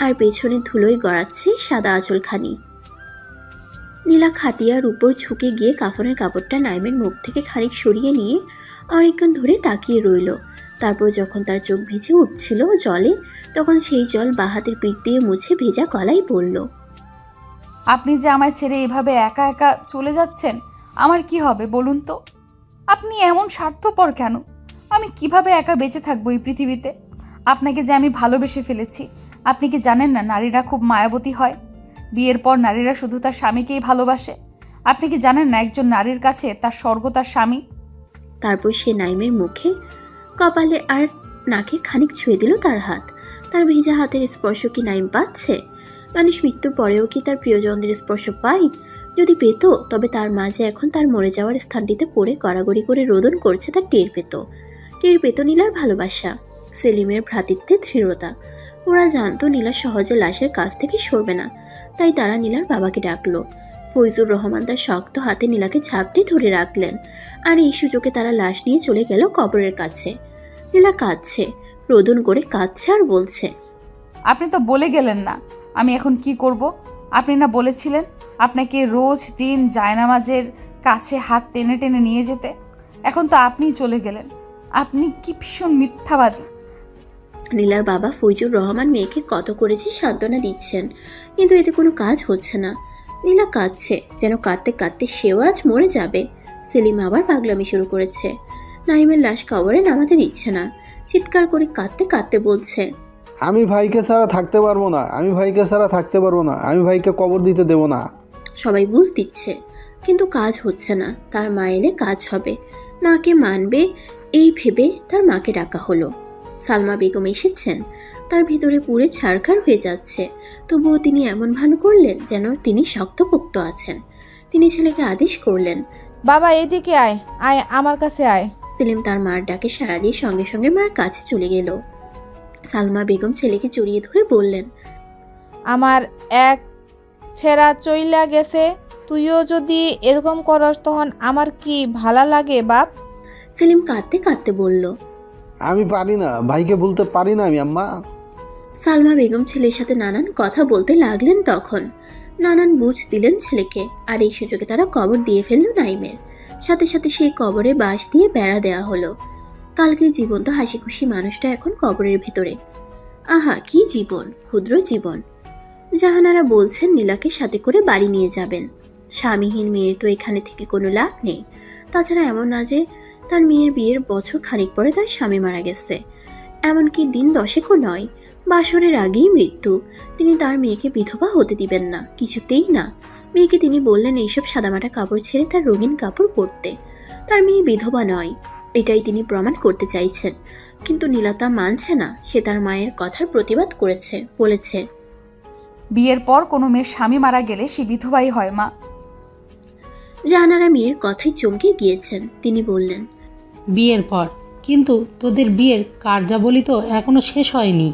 A: আর পেছনে ধুলোয় গড়াচ্ছে সাদা আঁচলখানি। নীলা খাটিয়ার উপর ঝুঁকে গিয়ে কাফনের কাপড়টা নাইমের মুখ থেকে খানিক সরিয়ে নিয়ে অনেকক্ষণ ধরে তাকিয়ে রইল। তারপর যখন তার চোখ ভিজে উঠছিল জলে, তখন সেই জল বাঁ হাতের পিঠ দিয়ে মুছে ভেজা গলায় বলল,
B: আপনি যে আমায় ছেড়ে এভাবে একা একা চলে যাচ্ছেন, আমার কি হবে বলুন তো? আপনি এমন স্বার্থপর কেন? আমি কিভাবে একা বেঁচে থাকবো এই পৃথিবীতে? আপনাকে যে আমি ভালোবেসে ফেলেছি। আপনি কি জানেন না নারীরা খুব মায়াবতী হয়? বিয়ের পর নারীরা শুধু তার স্বামীকেই ভালোবাসে। আপনি কি জানেন না একজন নারীর কাছে তার স্বর্গ তার স্বামী?
A: তারপর সে নাইমের মুখে, কপালে আর নাকে খানিক ছুঁয়ে দিল তার হাত। তার ভেজা হাতের স্পর্শ কি নাইম পাচ্ছে? মানুষ মৃত্যুর পরেও কি তার প্রিয়জনদের স্পর্শ পায়? যদি পেত তবে তার মাঝে এখন তার মরে যাওয়ার স্থানটিতে পড়ে গড়াগড়ি করে রোদন করছে তার টের পেত নীলার ভালোবাসা, সেলিমের ভ্রাতৃত্বের দৃঢ়তা। ওরা জানতো নীলা সহজে লাশের কাছ থেকে সরবে না, তাই তারা নীলার বাবাকে ডাকলো। ফৈজুর রহমান তার শক্ত হাতে নীলাকে ঝাপটে ধরে রাখলেন, আর এই সুযোগে তারা লাশ নিয়ে চলে গেল কবরের কাছে। নীলা কাঁদছে, রোদন করে কাঁদছে আর বলছে,
B: আপনি তো বলে গেলেন না আমি এখন কি করব। আপনি না বলেছিলেন আপনাকে রোজ দিন জায়নামাজের কাছে হাত টেনে টেনে নিয়ে যেতে? এখন তো আপনিই চলে গেলেন। আপনি কি ভীষণ মিথ্যাবাদী।
A: নীলার বাবা ফৈজুর রহমান মেয়েকে কত করেছে সান্ত্বনা দিচ্ছেন, কিন্তু এতে কোনো কাজ হচ্ছে না। নীলা কাঁদছে, যেন কাঁদতে কাঁদতে সেও আজ মরে যাবে। সেলিম আবার পাগলামি শুরু করেছে। নাইমের লাশ কবরে নামাতে দিচ্ছে না। চিৎকার করে কাঁদতে কাঁদতে বলছে,
C: আমি ভাইকে ছাড়া থাকতে পারবো না, আমি ভাইকে ছাড়া থাকতে পারবো না, আমি ভাইকে কবর দিতে দেবো না।
A: সবাই বুঝ দিচ্ছে, কিন্তু কাজ হচ্ছে না। তার মা এলে কাজ হবে, মাকে মানবে এই ভেবে তার মাকে ডাকা হলো। সালমা বেগম এসেছেন। তার ভিতরে পুরে ছারখার হয়ে যাচ্ছে, তবুও তিনি এমন ভান করলেন যেন তিনি শক্তপোক্ত আছেন। তিনি ছেলেকে আদেশ করলেন,
E: বাবা এদিকে আয়, আয় আমার কাছে আয়।
A: সেলিম তার মার ডাকে সাড়া দিয়ে সঙ্গে সঙ্গে মার কাছে চলে গেল। সালমা বেগম ছেলেকে জড়িয়ে ধরে বললেন,
E: আমার এক ছেঁড়া চইলা গেছে, তুইও যদি এরকম করস তখন আমার কি ভালা লাগে বাপ?
A: সেলিম কাঁদতে কাঁদতে বলল,
C: আমি পারি না, ভাইকে বলতে পারি না আমি আম্মা।
A: সালমা বেগম ছেলের সাথে নানান কথা বলতে লাগলেন। তখন নানান বুঝ দিলেন ছেলেকে, আর এই সুযোগে তারা কবর দিয়ে ফেলল নাইমের। সাথে সাথে সেই কবরে বাঁশ দিয়ে বেড়া দেওয়া হলো। কালকের জীবন্ত হাসি খুশি মানুষটা এখন কবরের ভেতরে। আহা কি জীবন, ক্ষুদ্র জীবন। জাহানারা বলছেন নীলাকে সাথে করে বাড়ি নিয়ে যাবেন। স্বামীহীন মেয়ের তো এখানে থেকে কোনো লাভ নেই। তাছাড়া এমন না যে তার মেয়ের বিয়ের বছর খানিক পরে তার স্বামী মারা গেছে। এমনকি দিন 10 নয়, বাসরের আগেই মৃত্যু। তিনি তার মেয়েকে বিধবা হতে দিবেন না, কিছুতেই না। মেয়েকে তিনি বললেন এইসব সাদামাটা কাপড় ছেড়ে তার রঙিন কাপড় পরতে। তার মেয়ে বিধবা নয়, এটাই তিনি প্রমাণ করতে চাইছেন। কিন্তু নীলা তা মানছে না। সে তার মায়ের কথার প্রতিবাদ করেছে, বলেছে,
B: বিয়ের পর কোনো মেয়ের স্বামী মারা গেলে সে বিধবাই হয় মা।
A: জাহানারা মেয়ের কথায় চমকে গিয়েছেন। তিনি বললেন,
G: বিয়ের পর? কিন্তু তোদের বিয়ের কার্যাবলী তো এখনো শেষ হয়নি।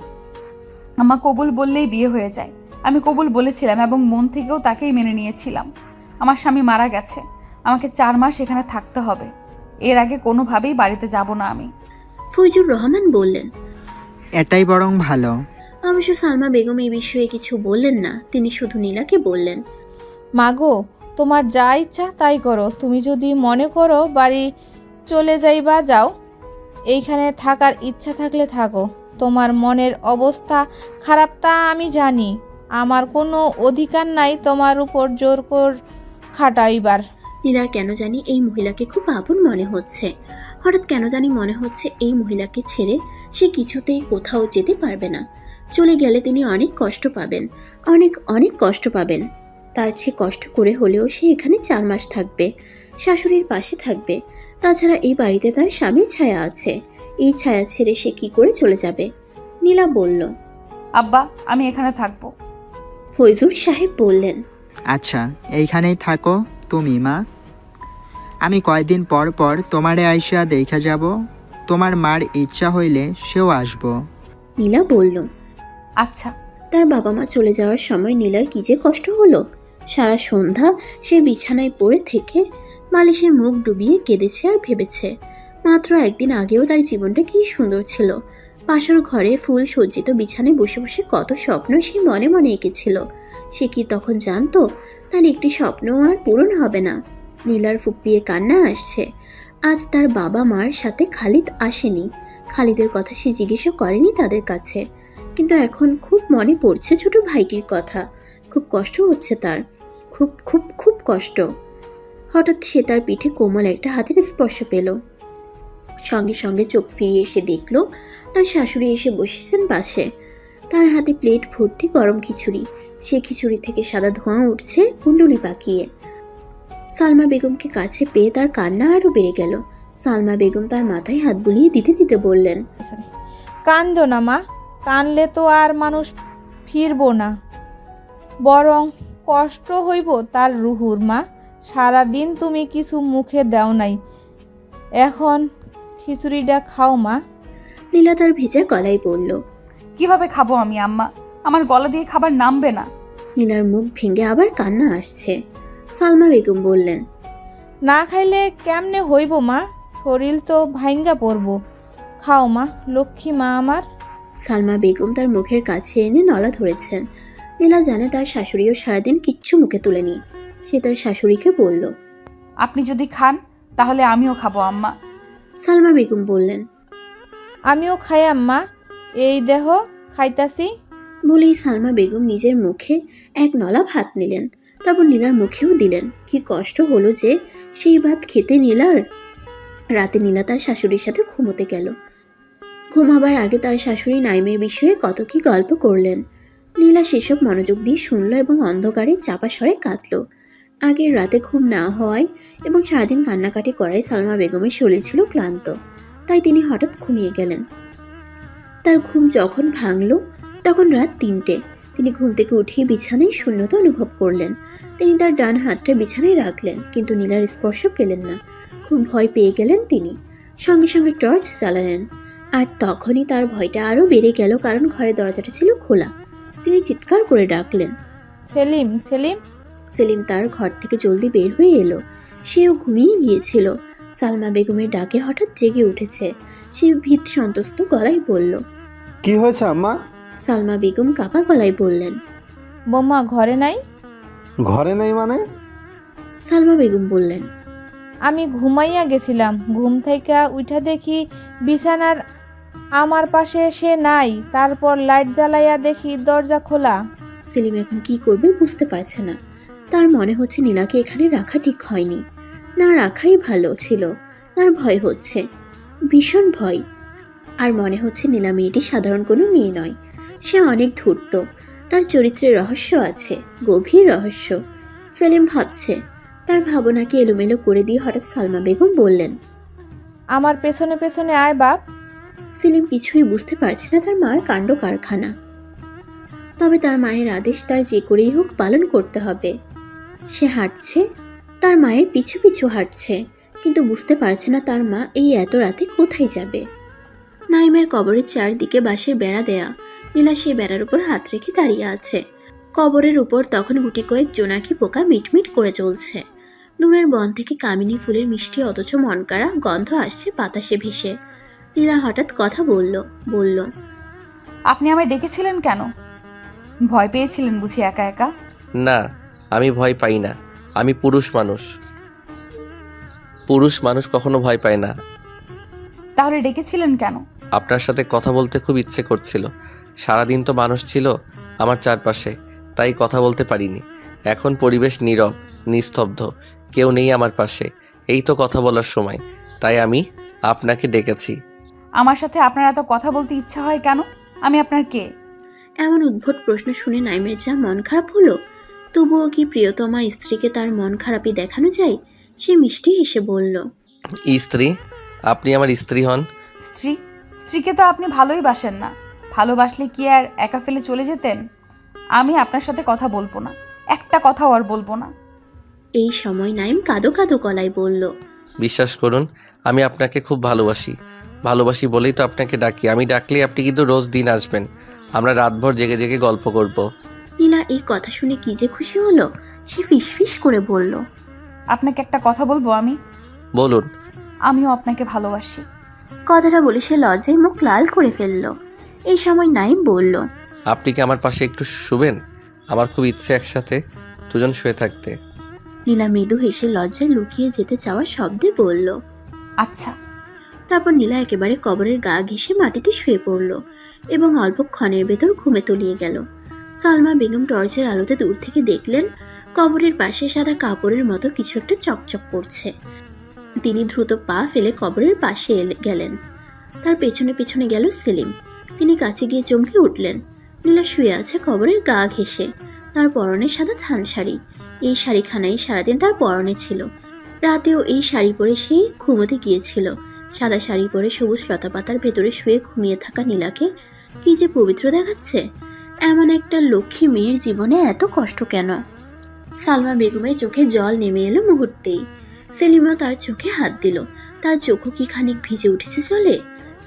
B: আম্মা, কবুল বললেই বিয়ে হয়ে যায়। আমি কবুল বলেছিলাম এবং মন থেকেও তাকেই মেনে নিয়েছিলাম। আমার স্বামী মারা গেছে, আমাকে 4 মাস এখানে থাকতে হবে। এর আগে কোনোভাবেই বাড়িতে যাব না আমি।
A: ফৈজুর রহমান বললেন।
I: এটাই বরং ভালো।
A: অবশ্য সালমা বেগম এই বিষয়ে কিছু বললেন না। তিনি শুধু নীলাকে বললেন,
E: মাগো, তোমার যা ইচ্ছা তাই করো। তুমি যদি মনে করো বাড়ি চলে যাইবা যাও, এইখানে থাকার ইচ্ছা থাকলে থাকো। তোমার মনের অবস্থা খারাপ তা আমি জানি। আমার কোনো অধিকার নাই তোমার উপর জোর কর খাটাইবার।
A: নীলার কেন জানি এই মহিলাকে খুব আপন মনে হচ্ছে। হঠাৎ কেন জানি মনে হচ্ছে এই মহিলাকে ছেড়ে সে কিছুতেই কোথাও যেতে পারবে না। চলে গেলে তিনি অনেক কষ্ট পাবেন, অনেক অনেক কষ্ট পাবেন। তার চেয়ে কষ্ট করে হলেও সে এখানে 4 মাস থাকবে, শাশুড়ির পাশে থাকবে। তাছাড়া এই বাড়িতে তার স্বামীর ছায়া আছে। এই ছায়া ছেড়ে সে কি করে চলে যাবে? নীলা বলল,
B: আব্বা, আমি এখানে থাকবো।
A: ফৈজুর সাহেব বললেন,
I: আচ্ছা, এইখানেই থাকো তুমি মা। আমি কয়দিন পর পর তোমারে আইসা দেখা যাব। তোমার মার ইচ্ছা হইলে সেও আসবো।
A: নীলা বলল,
B: আচ্ছা।
A: তার বাবা মা চলে যাওয়ার সময় নীলার কি যে কষ্ট হলো। সারা সন্ধ্যা সে বিছানায় পড়ে থেকে বালিশে মুখ ডুবিয়ে কেঁদেছে আর ভেবেছে মাত্র একদিন আগেও তার জীবনটা কি সুন্দর ছিল। পাশের ঘরে ফুল সজ্জিত বিছানায় বসে বসে কত স্বপ্ন সে মনে মনে এঁকেছিল। সে কি তখন জানতো তার একটি স্বপ্নও আর পূরণ হবে না। নীলার ফুপিয়ে কান্না আসছে। আজ তার বাবা মার সাথে খালিদ আসেনি। খালিদের কথা সে জিজ্ঞেসও করেনি তাদের কাছে। কিন্তু এখন খুব মনে পড়ছে ছোট ভাইটির কথা। খুব কষ্ট হচ্ছে তার, খুব খুব খুব কষ্ট। হঠাৎ সে তার পিঠে কোমল একটা হাতের স্পর্শ পেল। সঙ্গে সঙ্গে চোখ ফিরিয়ে এসে দেখল তার শাশুড়ি এসে বসেছেন পাশে। তার হাতে প্লেট ভর্তি গরম খিচুড়ি। সে খিচুড়ি থেকে সাদা ধোঁয়া উঠছে কুণ্ডলি পাকিয়ে। সালমা বেগমকে কাছে পেয়ে তার কান্না আরও বেড়ে গেল। সালমা বেগম তার মাথায় হাত বুলিয়ে দিতে দিতে বললেন,
E: কান্দো না মা, কানলে তো আর মানুষ ফিরবো না, বরং কষ্ট হইব তার রুহুর। মা, সারাদিন তুমি কিছু মুখে দাও নাই, এখন খিচুড়িটা খাও মা।
A: নীলা তার ভেজা গলায় বলল।
B: কিভাবে খাবো আমি আম্মা? আমার গলা দিয়ে খাবার নামবে না।
A: নীলার মুখ ভেঙে আবার কান্না আসছে। সালমা বেগম বললেন,
E: না খাইলে কেমনে হইব মা, শরীর তো ভাঙ্গা পড়ব। খাও মা, লক্ষ্মী মা আমার।
A: সালমা বেগম তার মুখের কাছে এনে নলা ধরেছেন। নীলা জানে তার শাশুড়িও সারাদিন কিচ্ছু মুখে তুলেনি। সে তার শাশুড়িকে বলল,
B: আপনি যদি খান তাহলে আমিও খাবো আম্মা।
A: সালমা বেগম বললেন,
E: আমিও খাই আম্মা, এই দেহ খাইতাছি।
A: বলেই সালমা বেগম নিজের মুখে এক নলা ভাত নিলেন। তারপর নীলার মুখেও দিলেন। কি কষ্ট হলো যে সেই ভাত খেতে নীলার। রাতে নীলা তার শাশুড়ির সাথে ঘুমোতে গেল। ঘুমাবার আগে তার শাশুড়ি নাইমের বিষয়ে কত কি গল্প করলেন। নীলা সেসব মনোযোগ দিয়ে শুনল এবং অন্ধকারে চাপা স্বরে কাঁদল। আগের রাতে ঘুম না হওয়ায় এবং সারাদিন কান্নাকাটি করায় সালমা বেগমের শরীর ছিল ক্লান্ত। তাই তিনি হঠাৎ ঘুমিয়ে গেলেন। তার ঘুম যখন ভাঙল তখন রাত 3টে। তিনি ঘুম থেকে উঠে বিছানায় শূন্যতা অনুভব করলেন। তিনি তার ডান হাতটা বিছানায় রাখলেন, কিন্তু নীলার স্পর্শ পেলেন না। খুব ভয় পেয়ে গেলেন তিনি। সঙ্গে সঙ্গে টর্চ জ্বালালেন। আর তখনই তার ভয়টা আরও বেড়ে গেল, কারণ ঘরের দরজাটা ছিল খোলা। তিনি চিৎকার করে ডাকলেন,
E: সেলিম, সেলিম।
A: সেলিম তার ঘর থেকে জলদি বের হয়ে এলো। সেও ঘুমিয়ে গিয়েছিল। সালমা বেগমের ডাকে হঠাৎ জেগে উঠেছে। সে ভীত সন্ত্রস্ত গলায় বলল,
C: কি হয়েছে আম্মা?
A: সালমা বেগম কাঁপা গলায় বললেন,
E: বোমা ঘরে নাই?
C: ঘরে নেই মানে?
A: সালমা বেগম বললেন,
E: আমি ঘুমাইয়া গেছিলাম, ঘুম থেকে উঠা দেখি বিছানার আমার পাশে সে নাই। তারপর লাইট জ্বালাইয়া দেখি দরজা খোলা।
A: সেলিম এখন কি করবে বুঝতে পারছে না। তার মনে হচ্ছে নীলাকে এখানে রাখা ঠিক হয়নি। না রাখাই ভালো ছিল। তার ভয় হচ্ছে, ভীষণ ভয়। আর মনে হচ্ছে নীলা মেয়েটি সাধারণ কোনো মেয়ে নয়, সে অনেক ধূর্ত, তার চরিত্রে রহস্য আছে, গভীর রহস্য। সেলিম ভাবছে, তার ভাবনাকে এলোমেলো করে দিয়ে হঠাৎ সালমা বেগম বললেন,
E: আমার পেছনে পেছনে আয় বাপ।
A: সেলিম কিছুই বুঝতে পারছে না তার মার কাণ্ড কারখানা। তবে তার মায়ের আদেশ তার যে করেই হোক পালন করতে হবে। সে হাঁটছে, তার মায়ের পিছু পিছু হাঁটছে, কিন্তু বুঝতে পারছে না তার মা এই এত রাতে কোথায় যাবে। নাইমের কবরের চারদিকে বাঁশের বেড়া দেয়া। নীলা সেই বেড়ার উপর হাত রেখে দাঁড়িয়ে আছে। কবরের উপর তখন গুটি কয়েক জোনাকি পোকা মিটমিট করে চলছে। দূরের বন থেকে কামিনী ফুলের মিষ্টি অথচ মনকাড়া গন্ধ আসছে বাতাসে ভেসে। নীলা হঠাৎ কথা বলল,
B: আপনি আমায় ডেকেছিলেন কেন? ভয় পেয়েছিলেন বুঝি একা একা?
D: না, আমি ভয় পাই না। আমি পুরুষ মানুষ কখনো ভয় পায় না।
B: তাহলে ডেকেছিলেন কেন?
D: আপনার সাথে কথা বলতে খুব ইচ্ছে করছিল। সারাদিন তো মানুষ ছিল আমার চারপাশে, তাই কথা বলতে পারিনি। এখন পরিবেশ নীরব, নিস্তব্ধ, কেউ নেই আমার পাশে। এই তো কথা বলার সময়, তাই আমি আপনাকে ডেকেছি।
B: আমার সাথে আপনার এত কথা বলতে ইচ্ছা হয় কেন? আমি আপনার কে?
A: এমন উদ্ভট প্রশ্ন শুনে নাইমের যা মন খারাপ হলো। তবুও কি প্রিয়তমা স্ত্রীকে তার মন খারাপই দেখানো যায়? সে মিষ্টি হেসে বলল,
D: স্ত্রী? আপনি আমার স্ত্রী হন।
B: স্ত্রী? স্ত্রীকে তো আপনি ভালোই বাসেন না। ভালোবাসলে কি আর একা ফেলে চলে যেতেন? আমি আপনার সাথে কথা বলবো না, একটা কথাও আর বলবো না।
A: এই সময় নাইম কাঁদো কাঁদো গলায় বলল,
D: বিশ্বাস করুন, আমি আপনাকে খুব ভালোবাসি বলেই তো আপনাকে ডাকি। আমি ডাকলে আপনি কিন্তু রোজ দিন আসবেন, আমরা রাতভর জেগে জেগে গল্প করব।
A: নীলা এই কথা শুনে কি যে খুশি হলো। সে ফিসফিস করে বলল,
B: আপনাকে একটা কথা বলবো আমি?
D: বলুন।
B: আমিও আপনাকে ভালোবাসি।
A: কথাটা বলে সে লজ্জায় মুখ লাল করে ফেলল। এই সময় নাইম বলল,
D: আপনি কি আমার পাশে একটু শুবেন? আমার খুব ইচ্ছে একসাথে দুজন শুয়ে থাকতে।
A: নীলা মৃদু হেসে লজ্জায় লুকিয়ে যেতে চাওয়া শব্দে বলল,
B: আচ্ছা।
A: তারপর নীলা একেবারে কবরের গা ঘেঁষে মাটিতে শুয়ে পড়ল এবং অল্পক্ষণের ভেতর ঘুমে তলিয়ে গেল। সালমা বেগম টর্চের আলোতে দূর থেকে দেখলেন কবরের পাশে সাদা কাপড়ের মতো কিছু একটা চকচক করছে। তিনি দ্রুত পা ফেলে কবরের পাশে গেলেন। তার পেছনে পেছনে গেল সেলিম। তিনি কাছে গিয়ে চমকে উঠলেন। নীলা শুয়ে আছে কবরের গা ঘেঁষে, তার পরনে সাদা থান শাড়ি। এই শাড়িখানাই সারাদিন তার পরনে ছিল। রাতেও এই শাড়ি পরে সে ঘুমোতে গিয়েছিল। সাদা শাড়ি পরে সবুজ লতাপাতার ভেতরে শুয়ে ঘুমিয়ে থাকা নীলাকে কি যে পবিত্র দেখাচ্ছে। এমন একটা লক্ষ্মী মেয়ের জীবনে এত কষ্ট কেন? সালমা বেগমের চোখে জল নেমে এলো মুহূর্তেই। সেলিমও তার চোখে হাত দিল। তার চোখও কি খানিক ভিজে উঠেছে জলে।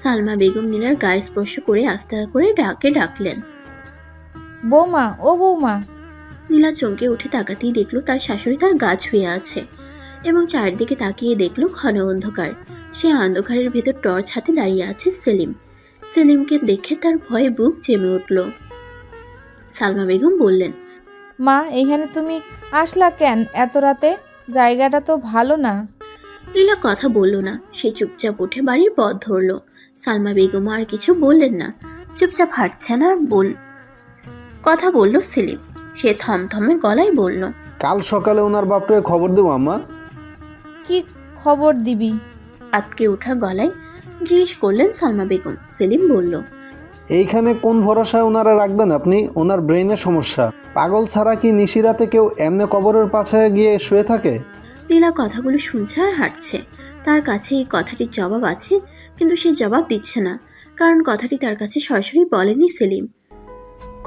A: সালমা বেগম নীলার গায়ে স্পর্শ করে আস্তে করে ডাকলেন,
E: বৌমা, ও বৌমা।
A: নীলা চমকে উঠে তাকাতেই দেখলো তার শাশুড়ি তার গা ছুঁয়ে আছে এবং চারদিকে তাকিয়ে দেখলো ঘন অন্ধকার। সে অন্ধকারের ভেতর টর্চ হাতে দাঁড়িয়ে আছে সেলিম। সেলিমকে দেখে তার ভয়ে বুক জেমে উঠল। সালমা বেগম বললেন,
E: মা, এইখানে তুমি আসলা কেন এত রাতে? জায়গাটা তো ভালো না।
A: নীলা কথা বলল না। সে চুপচাপ উঠে বাড়ির পথ ধরল। সালমা বেগম আর কিছু বললেন না, চুপচাপ হাঁটছেন আর কথা বলল সেলিম। সে থমথমে গলায় বলল,
C: কাল সকালে ওনার বাপরে খবর দেবো আম্মা।
E: কি খবর দিবি?
A: আটকে ওঠা গলায় জিজ্ঞেস করলেন সালমা বেগম। সেলিম বলল,
C: এইখানে কোন ভরসায় ওনারা রাখবেন আপনি? ওনার ব্রেনের সমস্যা। পাগল ছাড়া কি নিশিরাতে কেউ এমনি কবরের পাশে গিয়ে শুয়ে থাকে?
A: নীলা কথাগুলো শুনছে আর হাঁটছে। তার কাছে এই কথাটির জবাব আছে, কিন্তু সে জবাব দিচ্ছে না, কারণ কথাটি তার কাছে সরাসরি বলেনি সেলিম।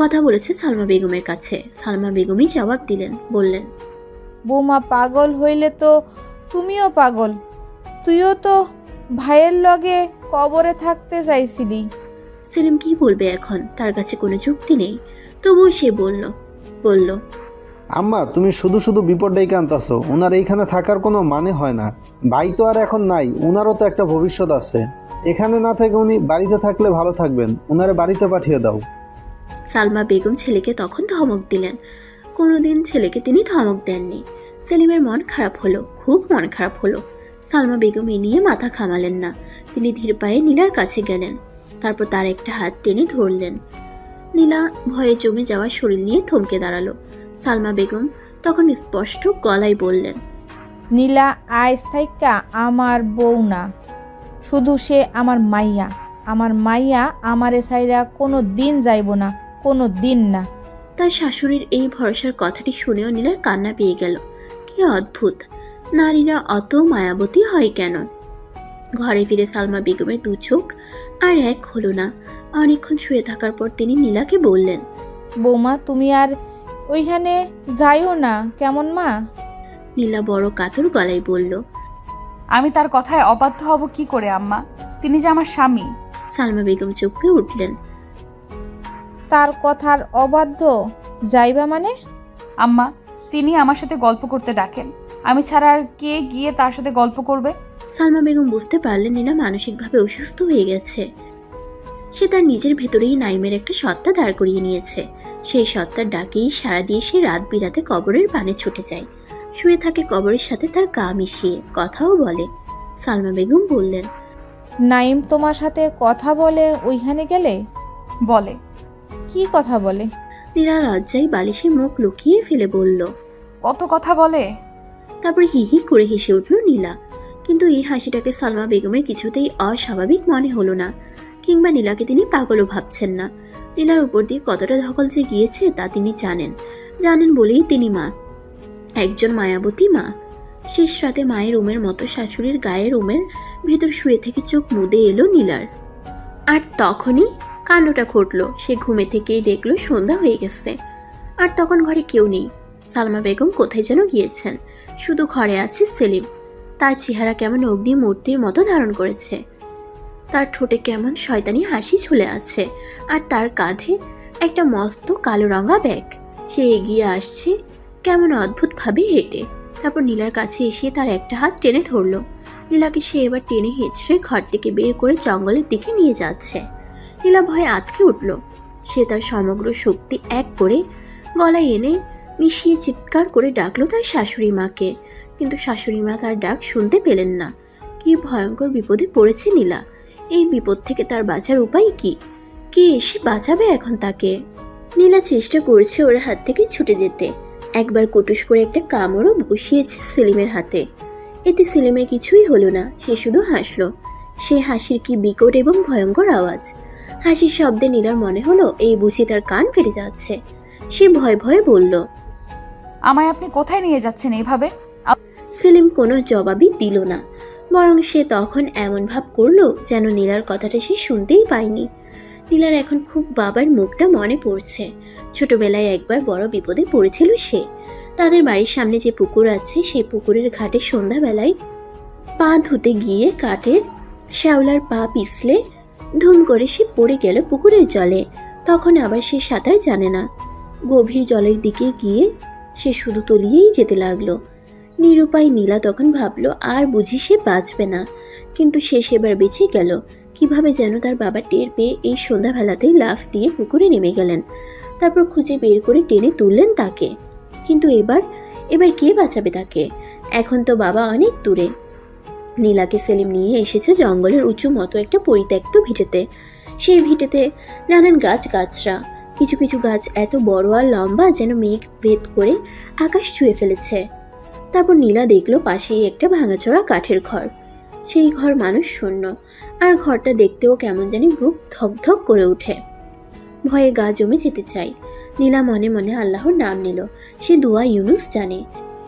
A: কথা বলেছে সালমা বেগমের কাছে। সালমা বেগমই জবাব দিলেন, বললেন,
E: বৌমা, পাগল হইলে তো তুমিও পাগল। তুইও তো ভাইয়ের লগে কবরে থাকতে চাইছিলি।
A: সেলিম কি বলবে এখন? তার কাছে কোনো যুক্তি নেই। তবুও সে বলল,
C: আম্মা, তুমি শুধু শুধু বিপদ ডেকে আনতাছো। ওনার এইখানে থাকার কোনো মানে হয় না। ভাই তো আর এখন নাই, ওনারও তো একটা ভবিষ্যৎ আছে। এখানে না থেকে উনি বাড়িতে থাকলে ভালো থাকবেন। ওনারে বাড়িতে পাঠিয়ে দাও।
A: সালমা বেগম ছেলেকে তখন ধমক দিলেন। কোনোদিন ছেলেকে তিনি ধমক দেননি। সেলিমের মন খারাপ হলো, খুব মন খারাপ হলো। সালমা বেগম এ নিয়ে মাথা ঘামালেন না। তিনি ধীর পায়ে নীলার কাছে গেলেন। তারপর তার একটা হাত টেনে ধরলেন। নীলা ভয়ে জমে যাওয়া শরীর নিয়ে থমকে দাঁড়ালো। সালমা বেগম তখন স্পষ্ট গলায় বললেন,
E: নীলা আইস থাইকা আমার বউ না, শুধু সে আমার মাইয়া। আমার মাইয়া আমারে সাইরা কোনো দিন যাইব না, কোনো দিন না।
A: তার শাশুড়ির এই ভরসার কথাটি শুনেও নীলার কান্না পেয়ে গেল। কি অদ্ভুত, নারীরা অত মায়াবতী হয় কেন? ঘরে ফিরে সালমা বেগমের দু চোখ আর এক হলো না। অনেকক্ষণ শুয়ে থাকার পর তিনি নীলাকে বললেন,
E: বৌমা তুমি আর ওইখানে যাইও না কেমন মা?
A: নীলা বড় কাতর গলায় বলল।
B: আমি তার কথায় অবাধ্য হব কি করে আম্মা? তিনি যে আমার স্বামী।
A: সালমা বেগম চমকে উঠলেন।
E: তার কথার অবাধ্য যাইবা মানে?
B: আম্মা, তিনি আমার সাথে গল্প করতে ডাকেন, আমি ছাড়া আর কে গিয়ে তার সাথে গল্প করবে?
A: সালমা বেগম বুঝতে পারলেন নীলা মানসিকভাবে অসুস্থ হয়ে গেছে। সে তার নিজের ভেতরেই নাইমের একটা সত্তা দাঁড় করিয়ে নিয়েছে। সেই সত্তার ডাকেই সাড়া দিয়ে সে রাত বিরাতে কবরের পানে ছুটে যায়, শুয়ে থাকে কবরের সাথে তার গা মিশিয়ে, কথাও বলে। সালমা বেগম বললেন,
E: নাইম তোমার সাথে কথা বলে ওইখানে গেলে?
B: বলে।
E: কি কথা বলে?
A: নীলা লজ্জায় বালিশে মুখ লুকিয়ে ফেলে বলল।
B: কত কথা বলে।
A: তারপরে হি হি করে হেসে উঠল নীলা। কিন্তু এই হাসিটাকে সালমা বেগমের কিছুতেই অস্বাভাবিক মনে হলো না, কিংবা নীলাকে তিনি পাগলও ভাবছেন না। নীলার উপর দিয়ে কতটা ধকল যে গিয়েছে তা তিনি জানেন বলেই তিনি মা, একজন মায়াবতী মা। শেষ রাতে মায়ের রুমের মতো শাশুড়ির গায়ে রুমের ভেতর শুয়ে থেকে চোখ মুদে এলো নীলার। আর তখনই কাণ্ডটা ঘটলো। সে ঘুমে থেকেই দেখলো সন্ধ্যা হয়ে গেছে, আর তখন ঘরে কেউ নেই। সালমা বেগম কোথায় যেন গিয়েছেন, শুধু ঘরে আছে সেলিম। তার চেহারা কেমন অগ্নি মূর্তির মতো ধারণ করেছে, তার ঠোঁটে কেমন শয়তানি হাসি ঝুলে আছে, আর তার কাঁধে একটা মস্ত কালো রঙা ব্যাগ। সে এগিয়ে আসছে কেমন অদ্ভুতভাবে হেঁটে। তারপর নীলার কাছে এসে তার একটা হাত টেনে ধরলো। নীলাকে সে এবার টেনে হেঁচড়ে ঘর থেকে বের করে জঙ্গলের দিকে নিয়ে যাচ্ছে। নীলা ভয়ে আঁতকে উঠল। সে তার সমগ্র শক্তি এক করে গলায় এনে মিশিয়ে চিৎকার করে ডাকলো তার শাশুড়ি মাকে, কিন্তু শাশুড়ি মা তার ডাক শুনতে পেলেন না। কি ভয়ঙ্কর বিপদে পড়েছে নীলা! এই বিপদ থেকে তার বাঁচার উপায় কি? কে এসে বাঁচাবে এখন তাকে? নীলা চেষ্টা করছে ওর হাত থেকে ছুটে যেতে। একবার কটুস করে একটা কামড়ও বসিয়েছে সেলিমের হাতে। এতে সেলিমের কিছুই হলো না, সে শুধু হাসলো। সে হাসির কি বিকট এবং ভয়ঙ্কর আওয়াজ! হাসির শব্দে নীলার মনে হলো এই বুঝি তার কান ফেটে যাচ্ছে। সে ভয়ে ভয়ে বলল,
B: আমায় আপনি কোথায় নিয়ে যাচ্ছেন এইভাবে?
A: সেলিম কোনো জবাবই দিল না, বরং সে তখন এমন ভাব করলো যেন নীলার কথাটা সে শুনতেই পায়নি। নীলার এখন খুব বাবার মুখটা মনে পড়ছে। ছোটবেলায় একবার বড় বিপদে পড়েছিল সে। তাদের বাড়ির সামনে যে পুকুর আছে, সেই পুকুরের ঘাটে সন্ধ্যাবেলায় পা ধুতে গিয়ে কাঠের শ্যাওলার পা পিছলে ধুম করে সে পড়ে গেল পুকুরের জলে। তখন আবার সে সাঁতার জানে না। গভীর জলের দিকে গিয়ে সে শুধু তলিয়েই যেতে লাগলো। নিরুপায় নীলা তখন ভাবলো আর বুঝি সে বাঁচবে না, কিন্তু সে সেবার বেঁচে গেল। কিভাবে যেন তার বাবা টের পেয়ে এই সন্ধ্যাবেলাতেই লাফ দিয়ে পুকুরে নেমে গেলেন। তারপর খুঁজে বের করে টেনে তুললেন তাকে। কিন্তু এবার কে বাঁচাবে তাকে? এখন তো বাবা অনেক দূরে। নীলাকে সেলিম নিয়ে এসেছে জঙ্গলের উঁচু মতো একটা পরিত্যক্ত ভিটেতে। সেই ভিটেতে নানান গাছগাছরা, কিছু কিছু গাছ এত বড় আর লম্বা যেন মেঘ ভেদ করে আকাশ ছুঁয়ে ফেলেছে। তারপর নীলা দেখলো পাশেই একটা ভাঙাচোরা কাঠের ঘর। সেই ঘর মানুষ শূন্য, আর ঘরটা দেখতেও কেমন জানি বুক ধকধক করে ওঠে। ভয়ে গা জমে যেতে চাই। নীলা মনে মনে আল্লাহর নাম নিল। সে দোয়া ইউনুস জানে।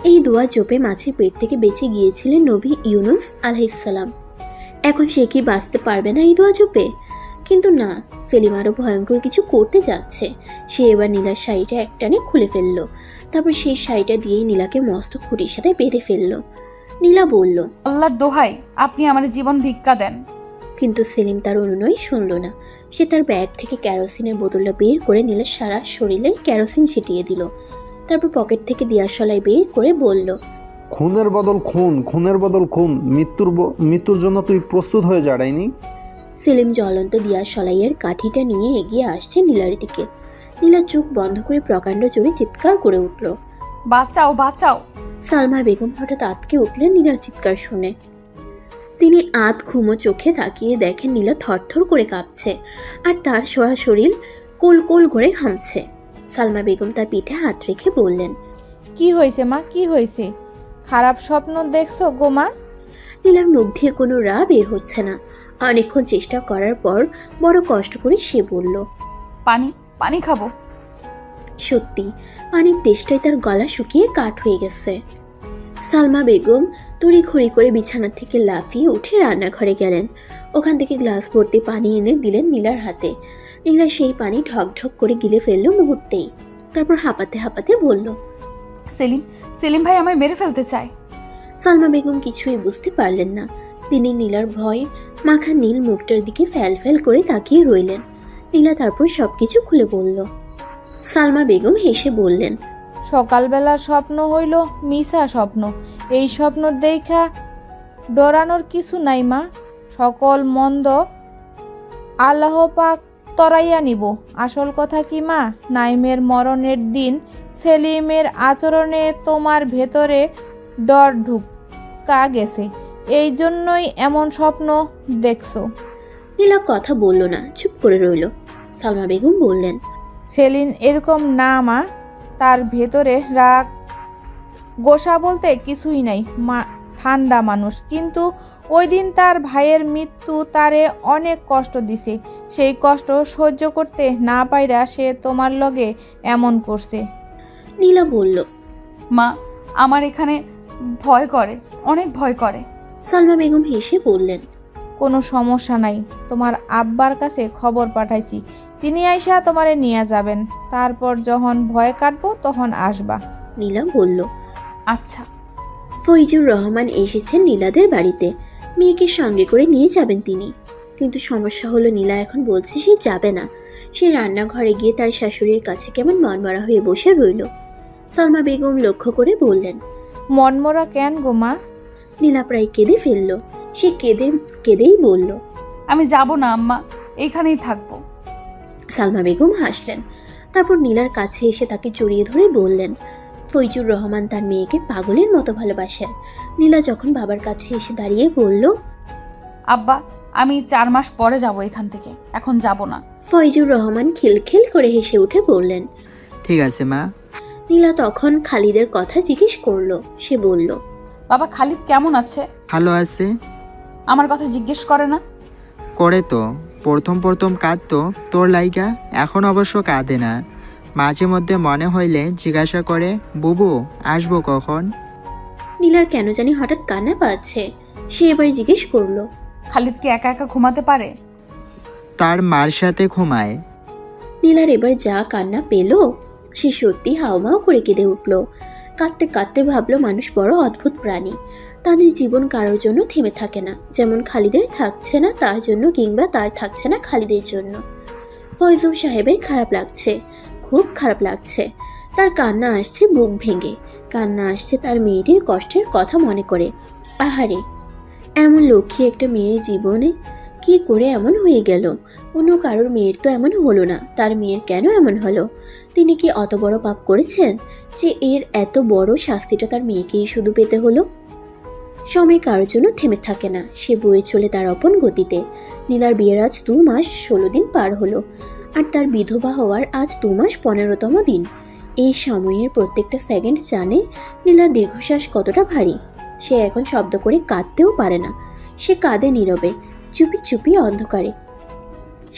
A: এই দোয়া জপে মাছের পেট থেকে বেঁচে গিয়েছিলেন নবী ইউনুস আলাইহিসসালাম। এখন সে কি বাঁচতে পারবে না এই দোয়া জপে? কিন্তু না, সেলিম আরো ভয়ঙ্কর কিছু করতে যাচ্ছে। সে এবার নীলার শাড়িটা একটানে খুলে ফেললো। তারপর সেই শাড়িটা দিয়েই নীলাকে মস্ত খুঁটির সাথে বেঁধে ফেললো। নীলা বলল,
B: আল্লাহর দোহাই, আপনি আমার জীবন ভিক্ষা দেন।
A: কিন্তু সেলিম তার অনুনয় শুনল না। সে তার ব্যাগ থেকে কেরোসিনের বোতলটা বের করে নীলার সারা শরীরে কেরোসিন ছিটিয়ে দিল। তারপর পকেট থেকে দিয়াশলাই বের করে বলল,
C: খুনের বদল খুন, খুনের বদল খুন। মৃত্যুর জন্য তুই প্রস্তুত হয়ে যা ডাইনি।
A: সেলিম জ্বলন্ত দিয়াশলাইয়ের কাঠিটা নিয়ে এগিয়ে আসছে নীলার দিকে। নীলা চোখ বন্ধ করে প্রকাণ্ড জোরে চিৎকার করে উঠল,
B: বাঁচাও, বাঁচাও।
A: সালমা বেগম হঠাৎ আঁতকে উঠলেন নীলার চিৎকার শুনে। তিনি আধ ঘুমো চোখে তাকিয়ে দেখেন নীলা থরথর করে কাঁপছে, আর তার সারা শরীর কোল কোল করে ঘামছে। সালমা বেগম তার পিঠে হাত রেখে বললেন,
E: কি হয়েছে মা, কি হয়েছে? খারাপ স্বপ্ন দেখছো গো মা?
A: নীলার মুখ দিয়ে কোনো রা বের হচ্ছে না। অনেকক্ষণ চেষ্টা করার পর বড় কষ্ট করে সে বলল,
B: পানি পানি খাবো।
A: সত্যি পানির তেষ্টায় তার গলা শুকিয়ে কাঠ হয়ে গেছে। সালমা বেগম তড়িঘড়ি করে বিছানা থেকে লাফিয়ে উঠে রান্নাঘরে গেলেন। ওখান থেকে গ্লাস ভর্তি পানি এনে দিলেন নীলার হাতে। নীলা সেই পানি ঢক ঢক করে গিলে ফেললো মুহূর্তেই। তারপর হাঁপাতে হাঁপাতে বলল,
B: সেলিম সেলিম ভাই আমায় মেরে ফেলতে চায়।
A: সালমা বেগম কিছুই বুঝতে পারলেন না। তিনি নীলার ভয় মাখা নীল মুখটার দিকে ফ্যাল ফ্যাল করে তাকিয়ে রইলেন। নীলা তারপর সবকিছু খুলে বলল। সালমা বেগম হেসে বললেন,
E: সকালবেলা স্বপ্ন হইল মিশা স্বপ্ন। এই স্বপ্ন দেখা ডরানোর কিছু নাই মা। সকল মন্দ আল্লাহ পাক তরাইয়া নিব। আসল কথা কি মা, নাইমের মরণের দিন সেলিমের আচরণে তোমার ভেতরে ডর ঢুকা গেছে, এই জন্যই এমন স্বপ্ন দেখছো।
A: নীলা কথা বলল না, চুপ করে রইল। সালমা বেগম বললেন,
E: সেলিন এরকম না মা, তার ভেতরে রাগ গোসা বলতে কিছুই নাই। মা ঠান্ডা মানুষ, কিন্তু ওই দিন তার ভাইয়ের মৃত্যু তারে অনেক কষ্ট দিছে। সেই কষ্ট সহ্য করতে না পাইরা সে তোমার লগে এমন করছে।
A: নীলা বলল।
B: মা আমার এখানে ভয় করে, অনেক ভয় করে।
A: সালমা বেগম হেসে বললেন,
E: কোনো সমস্যা নাই, তোমার আব্বার কাছে খবর পাঠাইছি, তিনি আইসা তোমারে নিয়ে যাবেন। তারপর যখন ভয় কাটবো তখন আসবা।
A: নীলা বলল।
B: আচ্ছা।
A: ফৈজুর রহমান এসেছেন নীলাদের বাড়িতে। মেয়েকে সঙ্গে করে নিয়ে যাবেন তিনি। কিন্তু সমস্যা হলো, নীলা এখন বলছে সে যাবে না। সে রান্নাঘরে গিয়ে তার শাশুড়ির কাছে কেমন মনমরা হয়ে বসে রইল। সালমা বেগম লক্ষ্য করে বললেন,
E: মনমরা কেন গো মা?
A: নীলা প্রায় কেঁদে ফেলল। সে কেঁদেই বলল,
B: আমি যাব না আম্মা, এখানেই থাকবো।
A: সালমা বেগম হাসলেন। তারপর নীলার কাছে এসে তাকে জড়িয়ে ধরে বললেন, ফৈজুর রহমান তার মেয়েকে পাগলের মতো ভালোবাসেন। নীলা যখন বাবার কাছে এসে দাঁড়িয়ে বলল,
B: আব্বা আমি 4 মাস পরে যাব এখান থেকে, এখন যাব না।
A: ফৈজুর রহমান খিলখিল করে হেসে উঠে বললেন,
I: ঠিক আছে মা।
A: নীলা তখন খালিদের কথা জিজ্ঞেস করলো। সে বলল,
B: বাবা খালিদ কেমন আছে?
I: ভালো আছে।
B: আমার কথা জিজ্ঞেস করে না?
I: করে তো, প্রথম প্রথম কাঁদতো তোর লাইগা, এখন অবশ্য কাঁদে না। মাঝে মধ্যে মনে হইলে জিজ্ঞাসা করে, বুবু আসবো কখন।
A: নীলার কেন জানি হঠাৎ কান্না পাচ্ছে। সে এবার জিজ্ঞেস করলো,
B: খালিদ কি একা একা ঘুমাতে পারে?
I: তার মার সাথে ঘুমায়।
A: নীলার এবার যা কান্না পেল, সে সত্যি হাওমাও করে কেঁদে উঠল। কাঁদতে কাঁদতে ভাবলো, মানুষ বড় অদ্ভুত প্রাণী। তাদের জীবন কারোর জন্য থেমে থাকে না। যেমন খালিদের থাকছে না তার জন্য, কিংবা তার থাকছে না খালিদের জন্য। ফয়জুল সাহেবের খারাপ লাগছে, খুব খারাপ লাগছে। তার কান্না আসছে বুক ভেঙে। কান্না আসছে তার মেয়েটির কষ্টের কথা মনে করে। আহারে, এমন লক্ষ্মী একটা মেয়ের জীবনে কি করে এমন হয়ে গেল? অন্য কারোর মেয়ের তো এমন হলো না, তার মেয়ের কেন এমন হলো? তিনি কি অত বড় পাপ করেছেন যে এর এত বড় শাস্তিটা তার মেয়েকেই শুধু পেতে হলো? সময় কারোর জন্য থেমে থাকে না, সে বয়ে চলে তার আপন গতিতে। নীলার বিয়ের আজ 2 মাস 16 দিন পার হলো, আর তার বিধবা হওয়ার আজ 2 মাস 15তম দিন। এই সময়ের প্রত্যেকটা সেকেন্ড জানে নীলার দীর্ঘশ্বাস কতটা ভারী। সে এখন শব্দ করে কাঁদতেও পারে না। সে কাঁদে নীরবে, চুপি চুপি অন্ধকারে।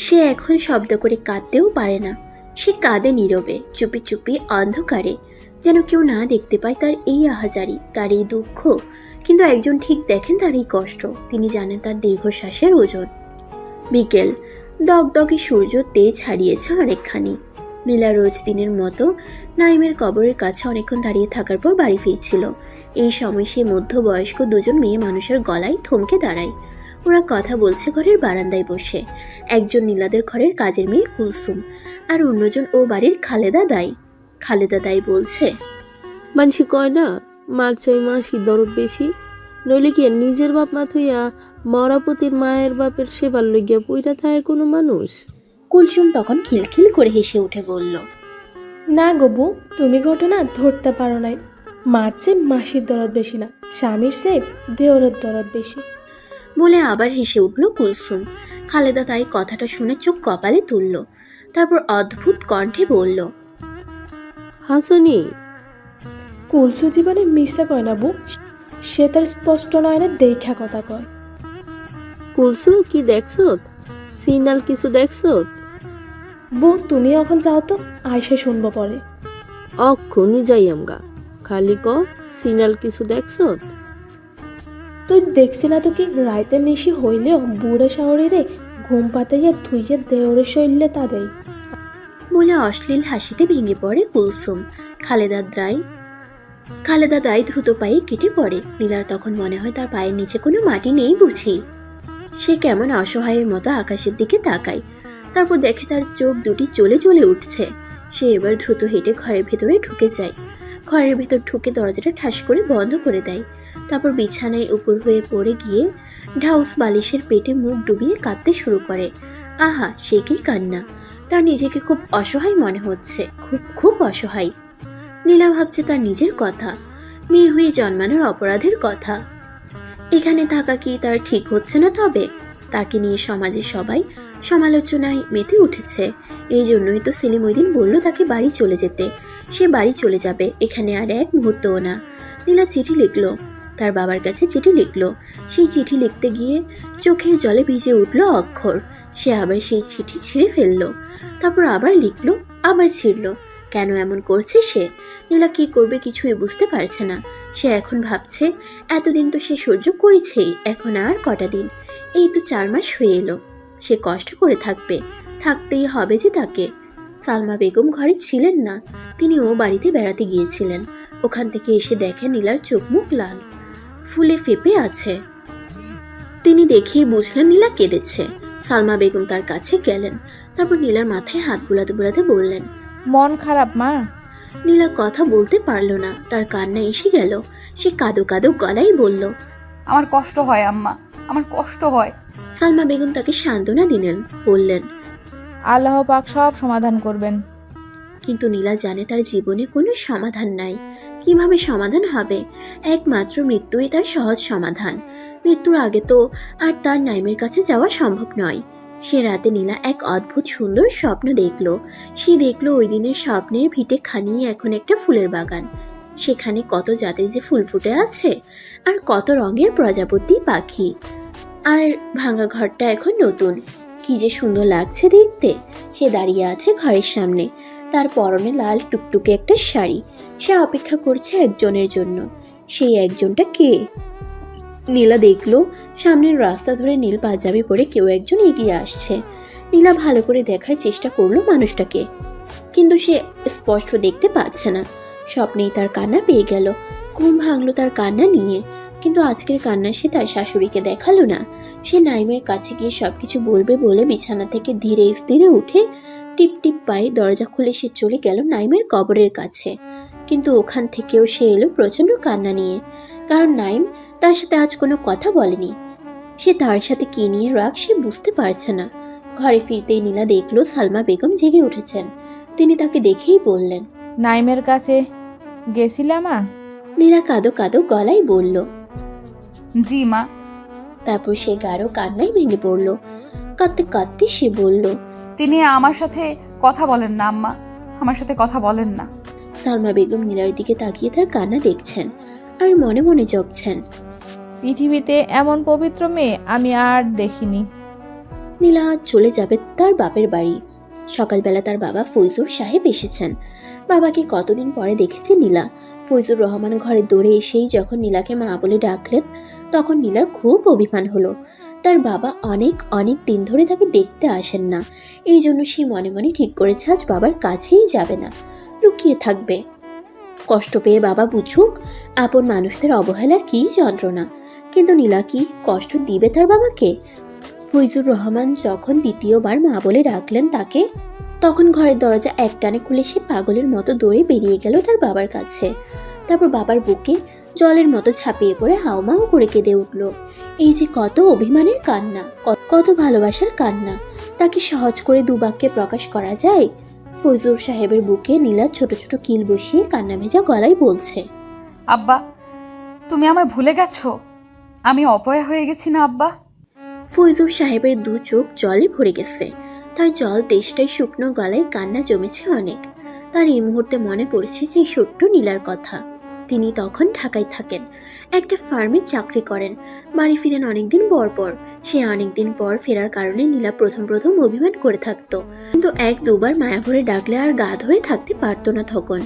A: সে এখন শব্দ করে কাঁদতেও পারে না। সে কাঁদে নীরবে, চুপি চুপি অন্ধকারে, যেন কেউ না দেখতে পায় তার এই আহাজারি, তার এই দুঃখ। কিন্তু একজন ঠিক দেখেন তার এই কষ্ট। তিনি জানেন তার দীর্ঘশ্বাসের ওজন। বিকেল, দগদগে সূর্য তেজ হারিয়েছে অনেকখানি। নীলা রোজ দিনের মতো নাইমের কবরের কাছে অনেকক্ষণ দাঁড়িয়ে থাকার পর বাড়ি ফিরছিল। এই সময় সে মধ্যবয়স্ক 2জন মেয়ে মানুষের গলায় থমকে দাঁড়ায়। ওরা কথা বলছে ঘরের বারান্দায় বসে। একজন নীলাদের ঘরের কাজের মেয়ে কুলসুম, আর অন্যজন ও বাড়ির খালেদা দাই। খালেদা দাই বলছে,
F: মানসি কয় না, মার চাই মাসির দরদ বেশি। নইলে কি আর নিজের বাপ মা থইয়া মরাপতির মায়ের বাপের সেবার লইয়া পইরা থাকে কোনো মানুষ?
A: কুলসুম তখন খিলখিল করে হেসে উঠে বলল,
J: না গবু, তুমি ঘটনা ধরতে পারো নাই। মার চেয়ে মাসির দরদ বেশি না, স্বামীর চেয়ে দেওরের দরদ বেশি।
A: বলে আবার হেসে উঠল কুলসুম। খালেদা তাই কথাটা শুনে চোখ কপালে তুলল। তারপর অদ্ভুত কণ্ঠে বলল,
F: হাসানি,
J: কুলসু জীবনে মিশা কয় না বউ, সে তার স্পষ্ট নয়নে দেখা কথা কয়।
F: কুলসু কি দেখছত? সিগনাল কিছু দেখছত?
J: বউ তুমি এখন যাও তো, আয়সে শুনবো পরে।
F: অক্ষুনি যাই আমগা, খালি ক সিগনাল কিছু দেখছত?
J: তুই দেখছি না তো কি, রাইতে নিশি হইলেও বুড়ে শাহরিরে ঘুম পাতাইয়া ধুইয়া দেওরে শৈলে তা দেয়।
A: বলে অশ্লীল হাসিতে ভেঙে পড়ে কুলসুম। খালেদা দাই দ্রুত পায়ে কেটে পড়ে। নীলার তখন মনে হয় তার পায়ের নিচে কোনো মাটি নেই বুঝি। সে কেমন অসহায়ের মতো আকাশের দিকে তাকায়, তারপর দেখে তার চোখ দুটি জ্বলে জ্বলে উঠছে। সে এবার দ্রুত হেঁটে ঘরের ভেতরে ঢুকে যায়। ঘরের ভেতর ঢুকে দরজাটা ঠাস করে বন্ধ করে দেয়। তারপর বিছানায় উপর হয়ে পড়ে গিয়ে ঢাউস বালিশের পেটে মুখ ডুবিয়ে কাঁদতে শুরু করে। আহা, সে কি কান্না! তার নিজেকে খুব অসহায় মনে হচ্ছে, খুব খুব অসহায়। নীলা ভাবছে তার নিজের কথা, মেয়ে হয়ে জন্মানোর অপরাধের কথা। এখানে থাকা কি তার ঠিক হচ্ছে না? তবে তাকে নিয়ে সমাজে সবাই সমালোচনায় মেতে উঠেছে। এই জন্যই তো সেলিম ওই দিন বলল তাকে বাড়ি চলে যেতে। সে বাড়ি চলে যাবে, এখানে আর এক মুহূর্তও না। নীলা চিঠি লিখলো, তার বাবার কাছে চিঠি লিখলো। সেই চিঠি লিখতে গিয়ে চোখের জলে ভিজে উঠল অক্ষর। সে আবার সেই চিঠি ছিঁড়ে ফেললো, তারপর আবার লিখলো, আবার ছিঁড়লো। কেন এমন করছে সে? নীলা কি করবে কিছুই বুঝতে পারছে না। সে এখন ভাবছে, এতদিন তো সে সহ্য করেছেই, এখন আর কটা দিন? এই তো 4 মাস হয়ে এলো। সে কষ্ট করে থাকবে, থাকতেই হবে যে তাকে। সালমা বেগম ঘরে ছিলেন না, তিনিও বাড়িতে বেড়াতে গিয়েছিলেন। ওখান থেকে এসে দেখে নীলার চোখ মুখ লাল, ফুলে ফেপে আছে। তিনি দেখেই বুঝলেন নীলা কেঁদেছে। সালমা বেগম তার কাছে গেলেন, তারপর নীলার মাথায় হাত বুলাতে বুলাতে বললেন,
E: মন খারাপ মা?
A: নীলা কথা বলতে পারল না, তার কান্না এসে গেল। সে কাঁদো কাঁদো গলায় বলল,
B: আমার কষ্ট হয় আম্মা, আমার কষ্ট হয়।
A: সালমা বেগম তাকে সান্ত্বনা দিলেন, বললেন,
E: আল্লাহ পাক সব সমাধান করবেন।
A: কিন্তু নীলা জানে তার জীবনে কোনো সমাধান নাই। কিভাবে সমাধান হবে? একমাত্র মৃত্যুই তার সহজ সমাধান। মৃত্যুর আগে তো আর তার নাইমের কাছে যাওয়া সম্ভব নয়। সে রাতে নীলা এক অদ্ভুত সুন্দর স্বপ্ন দেখলো। সে দেখলো ওই দিনের স্বপ্নের ভিটে খানিয়ে এখন একটা ফুলের বাগান। সেখানে কত জাতের যে ফুল ফুটে আছে, আর কত রঙের প্রজাপতি পাখি। আর ভাঙা ঘরটা এখন নতুন, কি যে সুন্দর লাগছে দেখতে। সে দাঁড়িয়ে আছে ঘরের সামনে, তার পরনে লাল টুকটুকে একটা শাড়ি। সে অপেক্ষা করছে একজনের জন্য। সেই একজনটা কে? নীলা দেখলো সামনের রাস্তা ধরে নীল পাঞ্জাবি পরে কেউ একজন এগিয়ে আসছে। নীলা ভালো করে দেখার চেষ্টা করলো মানুষটাকে, কিন্তু সে স্পষ্ট দেখতে পাচ্ছে না। স্বপ্নেই তার কান্না পেয়ে গেল। ঘুম ভাঙলো তার কান্না নিয়ে, কিন্তু আজকের কান্না সে তার শাশুড়িকে দেখালো না। সে নাইমের কাছে গিয়ে সবকিছু বলবে বলে বিছানা থেকে ধীরে স্থিরে উঠে টিপ টিপ পায়ে দরজা খুলে সে চলে গেল নাইমের কবরের কাছে। কিন্তু ওখান থেকেও সে এলো প্রচণ্ড কান্না নিয়ে, কারণ নাইম তার সাথে আজ কোনো কথা বলেনি। সে তার সাথে কি নিয়ে রাগ সে বুঝতে পারছে না। ঘরে ফিরতেই নীলা দেখলো সালমা বেগম জেগে উঠেছেন। তিনি তাকে দেখেই বললেন,
E: নাইমের কাছে গেছিলাম মা?
A: নীলা কাঁদো কাঁদো গলায় বলল,
B: জি মা।
A: তারপর সে গাঢ় কান্নায় ভেঙে পড়ল। কাঁদতে কাঁদতে সে বলল,
B: তিনি আমার সাথে কথা বলেন না আম্মা, আমার সাথে কথা বলেন না।
A: সালমা বেগম নীলার দিকে তাকিয়ে তার কান্না দেখছেন আর মনে মনে জপছেন,
E: পৃথিবীতে এমন পবিত্র মেয়ে আমি আর দেখিনি।
A: নীলা আজ চলে যাবে তার বাপের বাড়ি। সকালবেলা তার বাবা ফৈজুর সাহেব এসেছেন। বাবাকে কতদিন পরে দেখেছে নীলা। ফৈজুর রহমান ঘরে দৌড়ে এসেই যখন নীলাকে মা বলে ডাকলেন, তখন নীলার খুব অভিমান হলো। তার বাবা অনেক অনেক দিন ধরে তাকে দেখতে আসেন না, এই জন্য সে মনে মনে ঠিক করেছে আজ বাবার কাছেই যাবে না, লুকিয়ে থাকবে। কষ্ট পেয়ে বাবা বুঝুক আপন মানুষদের অবহেলার কী যন্ত্রণা। কিন্তু নীলা কি কষ্ট দিবে তার বাবাকে? ফৈজুর রহমান যখন দ্বিতীয়বার মা বলে ডাকলেন তাকে, তখন ঘরের দরজা একটানে খুলে সে পাগলের মতো দৌড়ে বেরিয়ে গেল তার বাবার কাছে। তারপর বাবার বুকে জলের মতো ঝাঁপিয়ে পড়ে হাউমাউ করে কেঁদে উঠল। এই যে কত অভিমানের কান্না, কত ভালোবাসার কান্না, তাকে সহজ করে দুবাক্যে প্রকাশ করা যায়? ফৈজুর সাহেবের বুকে নীলা ছোট ছোট কিল বসিয়ে কান্না ভেজা গলায় বলছে,
B: আব্বা, তুমি আমায় ভুলে গেছো? আমি অপয়া হয়ে গেছি না আব্বা?
A: ফৈজুর সাহেবের 2 চোখ জলে ভরে গেছে। তার জল তেষ্টায় শুকনো গলায় কান্না জমেছে অনেক। তার এই মুহূর্তে মনে পড়ছে সেই ছোট্ট নীলার কথা। তিনি তখন ঢাকায় থাকেন, একটা ফার্মে চাকরি করেন। বাড়ি ফিরেন অনেকদিন পর। সে অনেকদিন পর ফেরার কারণে নীলা প্রথম অভিমান করে থাকতো, কিন্তু এক দুবার মায়া ভরে ডাকলে আর গা ধরে থাকতে পারতো না। তখন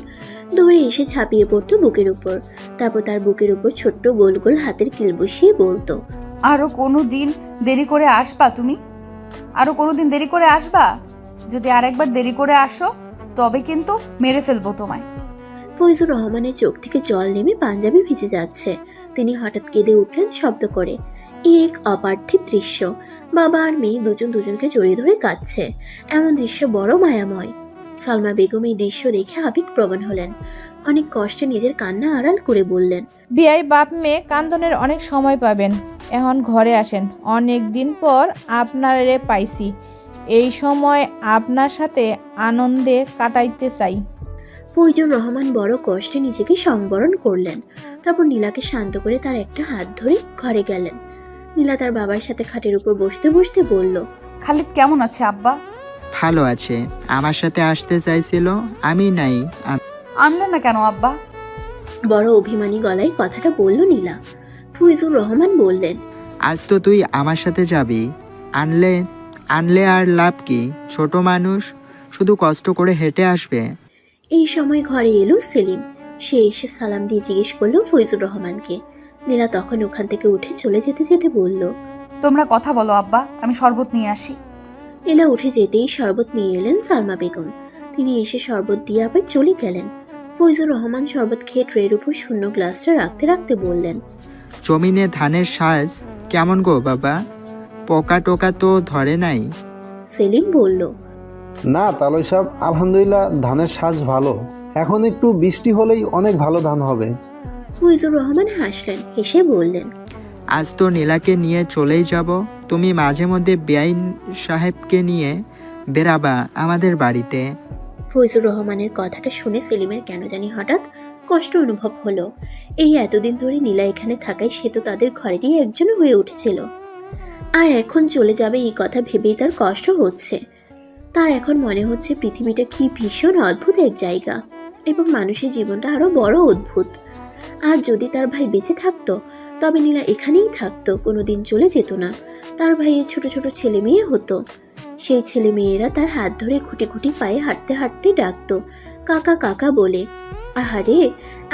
A: দৌড়ে এসে ঝাঁপিয়ে পড়তো বুকের উপর, তারপর তার বুকের উপর ছোট্ট গোল গোল হাতের কিল বসিয়ে বলতো,
B: আরও কোনো দিন দেরি করে আসবা তুমি? আরও কোনো দিন দেরি করে আসবা? যদি আরেকবার দেরি করে আসো তবে কিন্তু মেরে ফেলবো তোমায়।
A: ফয়জুর রহমানের চোখ থেকে জল নেমে পাঞ্জাবি ভিজে যাচ্ছে। তিনি হঠাৎ কেঁদে উঠলেন শব্দ করে। এক অপার্থিব দৃশ্য, বাবা আর মেয়ে দুজনকে জড়িয়ে ধরে কাঁদছে। এমন দৃশ্য বড় মায়াময়। সালমা বেগম এই দৃশ্য দেখে আবেগপ্রবণ হলেন। অনেক কষ্টে নিজের কান্না আড়াল করে বললেন,
E: বিয়াই বাপ মেয়ে কান্দনের অনেক সময় পাবেন, এখন ঘরে আসেন। অনেক দিন পর আপনারে পাইছি, এই সময় আপনার সাথে আনন্দে কাটাইতে চাই।
A: ফয়জুর রহমান বড় কষ্টে নিজেকে সংবরণ করলেন। তারপর নীলাকে শান্ত করে তার একটা হাত ধরে ঘরে গেলেন। নীলা তার বাবার সাথে খাটের উপর বসতে বলল,
B: খালিদ কেমন আছে আব্বা?
I: ভালো আছে, আমার সাথে আসতে চাইছিল, আমি নাই।
B: আনলে না কেন আব্বা?
A: বড় অভিমানী গলায় কথাটা বলল নীলা। ফয়জুর রহমান বললেন,
I: আজ তো তুই আমার সাথে যাবি, আনলে আর লাভ কি? ছোট মানুষ, শুধু কষ্ট করে হেঁটে আসবে।
A: এই সময় ঘরে এলো সেলিম। সে এসে সালাম দিয়ে জিজ্ঞেস করলো ফয়জুর রহমানকে। নীলা তখন ওখান থেকে উঠে চলে যেতে বলল,
B: তোমরা কথা বলো আব্বা, আমি শরবত নিয়ে আসি।
A: নীলা উঠে যেতেই শরবত নিয়ে এলেন সালমা বেগম। তিনি এসে শরবত দিয়ে আবার চলে গেলেন। ফয়জুর রহমান শরবত খেয়ে ট্রের উপর শূন্য গ্লাসটা রাখতে বললেন,
I: জমিনে ধানের সাজ কেমন গো বাবা? পোকা টোকা তো ধরে নাই?
A: সেলিম বলল,
C: না তালই সাহেব, আলহামদুলিল্লাহ ধানের সাজ ভালো। এখন একটু বৃষ্টি হলেই অনেক ভালো ধান হবে।
A: ফয়জুর রহমান হাসলেন, হেসে বললেন,
I: আজ তো নীলাকে নিয়ে চলেই যাব। তুমি মাঝে মধ্যে বেআইন সাহেবকে নিয়ে বেরাবা আমাদের বাড়িতে।
A: ফয়জুর রহমানের কথাটা শুনে সেলিমের কেন জানি হঠাৎ কষ্ট অনুভব হলো। এই এতদিন ধরে নীলা এখানে থাকায় সে তো তাদের ঘরেরই একজন হয়ে উঠেছিল, আর এখন চলে যাবে এই কথা ভেবেই তার কষ্ট হচ্ছে। তার এখন মনে হচ্ছে পৃথিবীটা কি ভীষণ অদ্ভুত এক জায়গা, এবং মানুষের জীবনটা আরো বড় অদ্ভুত। আর যদি তার ভাই বেঁচে থাকতো তবে নীলা এখানেই থাকতো, কোনোদিন চলে যেত না। তার ভাইয়ের ছোট ছোট ছেলে মেয়ে হতো, সেই ছেলে মেয়েরা তার হাত ধরে খুঁটি পায়ে হাঁটতে ডাকতো কাকা কাকা বলে। আহারে,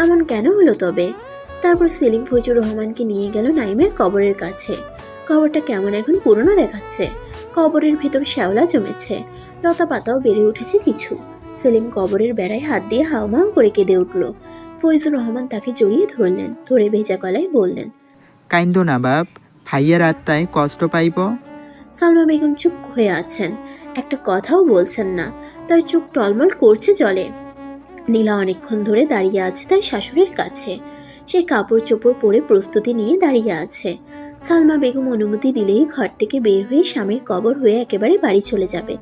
A: এমন কেন হলো তবে? তারপর সেলিম ফয়জুর রহমানকে নিয়ে গেল নাইমের কবরের কাছে। কবরটা কেমন এখন পুরনো দেখাচ্ছে। কবরের ভেতর শ্যাওলা জমেছে, লতা পাতাও বেড়ে উঠেছে কিছু। সেলিম কবরের বেড়ায় হাত দিয়ে হাউমাউ করে কেঁদে উঠল। ফয়জুর রহমান তাকে জড়িয়ে ধরলেন, ধরে ভেজা গলায় বললেন,
I: কাইন্দো না বাপ, ভাইয়ের আত্মায় কষ্ট পাইব।
A: সালমা বেগম চুপ হয়ে আছেন, একটা কথাও বলছেন না। তার চোখ টলমল করছে জলে। নীলা অনেকক্ষণ ধরে দাঁড়িয়ে আছে তার শাশুড়ির কাছে। সে কাপড় চোপড় পরে প্রস্তুতি নিয়ে দাঁড়িয়ে আছে। সালমা বেগম অনুমতি দিলেই ঘর থেকে বের হয়ে স্বামীর কবর হয়ে একেবারে বাড়ি চলে যাবে,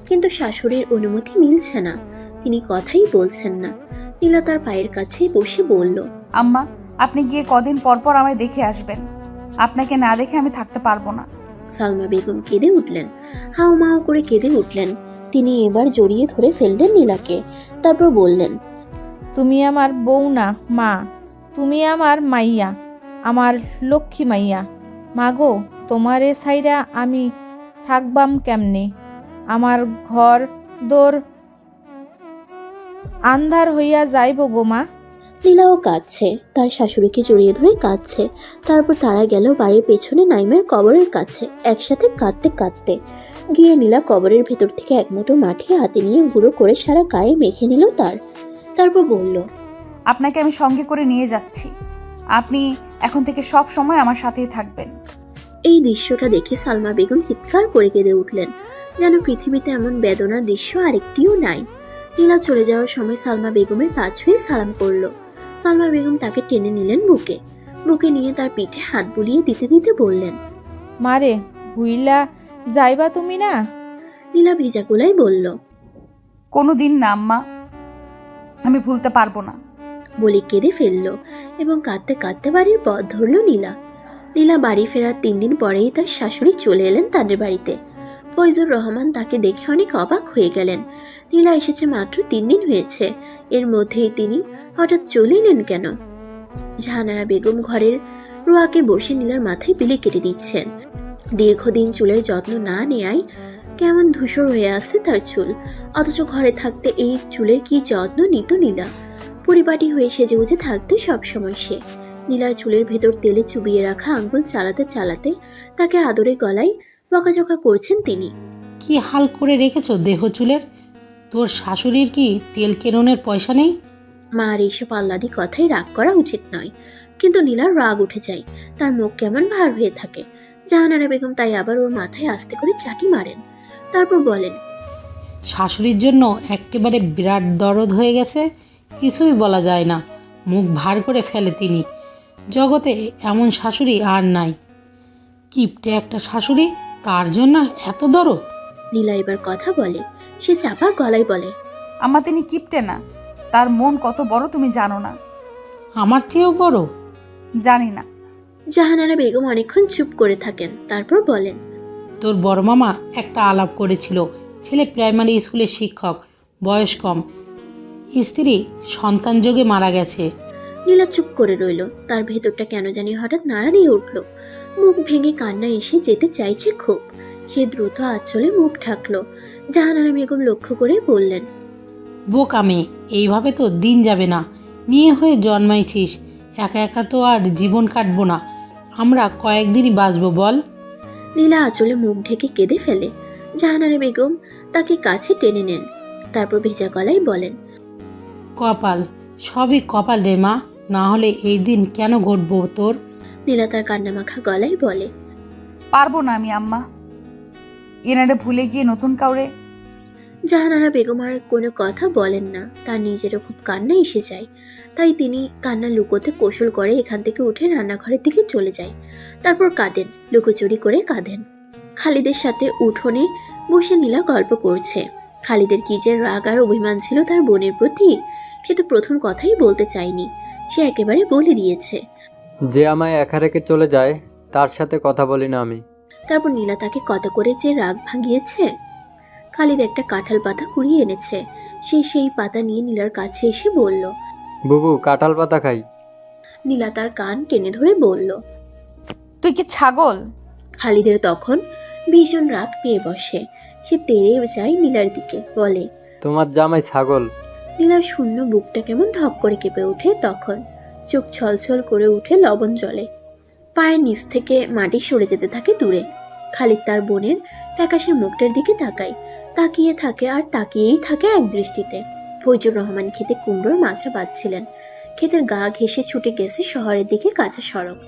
A: কিন্তু শাশুড়ির অনুমতি মিলছে না। তিনি কথাই বলছেন না। নীলা তার পায়ের কাছে বসে বলল,
B: আম্মা, আপনি গিয়ে কদিন পর আমায় দেখে আসবেন। আপনাকে না দেখে আমি থাকতে পারবো না।
A: সালমা বেগম কেঁদে উঠলেন, হাউমাউ করে কেঁদে উঠলেন। তিনি এবার জড়িয়ে ধরে ফেললেন নীলাকে, তারপর বললেন,
E: তুমি আমার বউ না মা, তুমি আমার মাইয়া, আমার লক্ষ্মী মাইয়া। মাগো, তোমারে সাইরা আমি থাকবাম কেমনে? আমার ঘর দোর আন্ধার হইয়া যাইব গো মা।
A: নীলাও কাঁদছে, তার শাশুড়িকে জড়িয়ে ধরে কাঁদছে। তারপর তারা গেল বাড়ির পেছনে নাইমের কবরের কাছে, একসাথে কাঁদতে গিয়ে নীলা কবরের ভেতর থেকে এক মুঠো মাটি হাতে নিয়ে গুঁড়ো করে সারা গায়ে মেখে নিল তারপর বলল,
B: আপনাকে আমি সঙ্গে করে নিয়ে যাচ্ছি। আপনি এখন থেকে সব সময় আমার সাথেই থাকবেন।
A: এই দৃশ্যটা দেখে সালমা বেগম চিৎকার করে কেঁদে উঠলেন, যেন পৃথিবীতে এমন বেদনার দৃশ্য আরেকটিও নাই। নীলা চলে যাওয়ার সময় সালমা বেগমের পা ছুঁয়ে সালাম করলো। সালমা বেগম তাকে টেনে নিলেন বুকে নিয়ে তার পিঠে হাত বুলিয়ে দিতে বললেন,
E: মারে, ভুইলা যাইবা তুমি না?
A: নীলা ভেজা গলায় বলল,
B: কোনো দিন না আম্মা, আমি ভুলতে পারবো না।
A: বলে কেঁদে ফেলল এবং কাঁদতে বাড়ির পথ ধরল নীলা। বাড়ি ফেরার 3 দিন পরেই তার শাশুড়ি চলে এলেন তাদের বাড়িতে। ফয়জুর রহমান তাকে দেখে অনেক অবাক হয়ে গেলেন। নীলা এসেছে মাত্র 3 দিন হয়েছে, এর মধ্যেই তিনি হঠাৎ চলে এলেন কেন? জাহানারা বেগম ঘরের রোয়াকে বসে নীলার মাথায় বিলি কেটে দিচ্ছেন। দীর্ঘদিন চুলের যত্ন না নেয়ায় কেমন ধূসর হয়ে আসছে তার চুল, অথচ ঘরে থাকতে এই চুলের কি যত্ন নিত নীলা। পরিপাটি হয়ে সেজে গুজে থাকতো সবসময় সে। নীলার চুলের ভেতর তেলে চুবিয়ে রাখা আঙ্গুল চালাতে চালাতে তাকে আদরে গলায় বকাঝকা করছেন তিনি।
G: কি হাল করে রেখেছো দেহ চুলের? তোর শাশুড়ির কি তেল কেরনের পয়সা নেই?
A: মার এইসব আহ্লাদি কথায় রাগ করা উচিত নয়, কিন্তু নীলার রাগ উঠে যায়, তার মুখ কেমন ভার হয়ে থাকে। জাহানারা বেগম তাই আবার ওর মাথায় আস্তে করে চাটি মারেন, তারপর বলেন,
G: শাশুড়ির জন্য একেবারে বিরাট দরদ হয়ে গেছে, কিছুই বলা যায় না, মুখ ভার করে ফেলে তিনি। জগতে এমন শাশুড়ি আর নাই। কিপটে একটা শাশুড়ি, তার জন্য এত দরদ?
A: নীলা এবার কথা বলে, সে চাপা গলায় বলে,
B: আম্মা তিনি কিপটে না, তার মন কত বড় তুমি জানো না।
G: আমার চেয়েও বড়?
B: জানি না।
A: জাহানারা বেগম অনেকক্ষণ চুপ করে থাকেন, তারপর বলেন,
G: তোর বড় মামা একটা আলাপ করেছিল, ছেলে প্রাইমারি স্কুলের শিক্ষক, বয়স কম, স্ত্রী সন্তান যোগে মারা গেছে।
A: নীলা চুপ করে রইল, তার ভেতরটা কেন জানি হঠাৎ নাড়া দিয়ে উঠল। মুখ ভেঙে কান্না এসে যেতে চাইছে খুব। সে দ্রুত আঁচলে মুখ ঢাকলো। জাহানারা বেগম লক্ষ্য করে বললেন,
G: বোকা মেয়ে, এইভাবে তো দিন যাবে না। মেয়ে হয়ে জন্মাইছিস, একা একা তো আর জীবন কাটবো না, আমরা কয়েকদিনই বাঁচবো বল।
A: নীলা আঁচলে মুখ ঢেকে কেঁদে ফেলে। জাহানারা বেগম তাকে কাছে টেনে নেন, তারপর ভেজা গলায় বলেন,
G: কপাল, সবই কপাল রে মা, না হলে এই দিন কেন ঘটবো তোর?
A: নীলা তার কান্নামাখা গলায় বলে,
B: পারবো না আমি আম্মা, এনারে ভুলে গিয়ে নতুন কাউরে।
A: জাহানারা বেগম আর কোনো কথা বলেন না, তার নিজেরও খুব কান্না এসে যায়। তাই তিনি কান্না লুকোতে কৌশল করে এখান থেকে উঠে রান্নাঘরের দিকে চলে যায়। তারপর কাঁদেন, লুকোচুরি করে কাঁদেন। খালিদের সাথে উঠোনে বসে নীলা গল্প করছে। খালিদের কি যে রাগ আর অভিমান ছিল তার বোনের প্রতি, সে তো প্রথম কথাই বলতে চায়নি, সে একেবারে বলে দিয়েছে।
K: যে আমায় একা রেখে চলে যায় তার সাথে কথা বলি না আমি।
A: তারপর নীলা তাকে কত করে যে রাগ ভাঙিয়েছে। খালিদ একটা কাঁঠাল পাতা কুড়িয়ে এনেছে, সে সেই পাতা নিয়ে নীলার কাছে এসে বলল,
K: বুবু কাঁঠাল পাতা খাই।
A: নীলা তার কান টেনে ধরে বলল,
B: তুই কি ছাগল?
A: খালিদের তখন ভীষণ রাগ পেয়ে বসে। সে তেড়ে যায় নীলার দিকে, বলে,
K: তোমার জামাই ছাগল।
A: নীলার শূন্য বুকটা কেমন ধক করে কেঁপে ওঠে, তখন চোখ ছলছল করে উঠে লবণ জলে। পায়ের নিচ থেকে মাটি সরে যেতে থাকে দূরে। খালিদ তার বোনের ফ্যাকাশের মুখটার দিকে তাকায়, তাকিয়ে থাকে আর তাকিয়েই থাকে এক দৃষ্টিতে। ফয়জুর রহমান খেতে কুমড়োর মাছা বাঁধছিলেন। ক্ষেতের গা ঘেঁষে ছুটে গেছে শহরের দিকে কাঁচা সড়ক।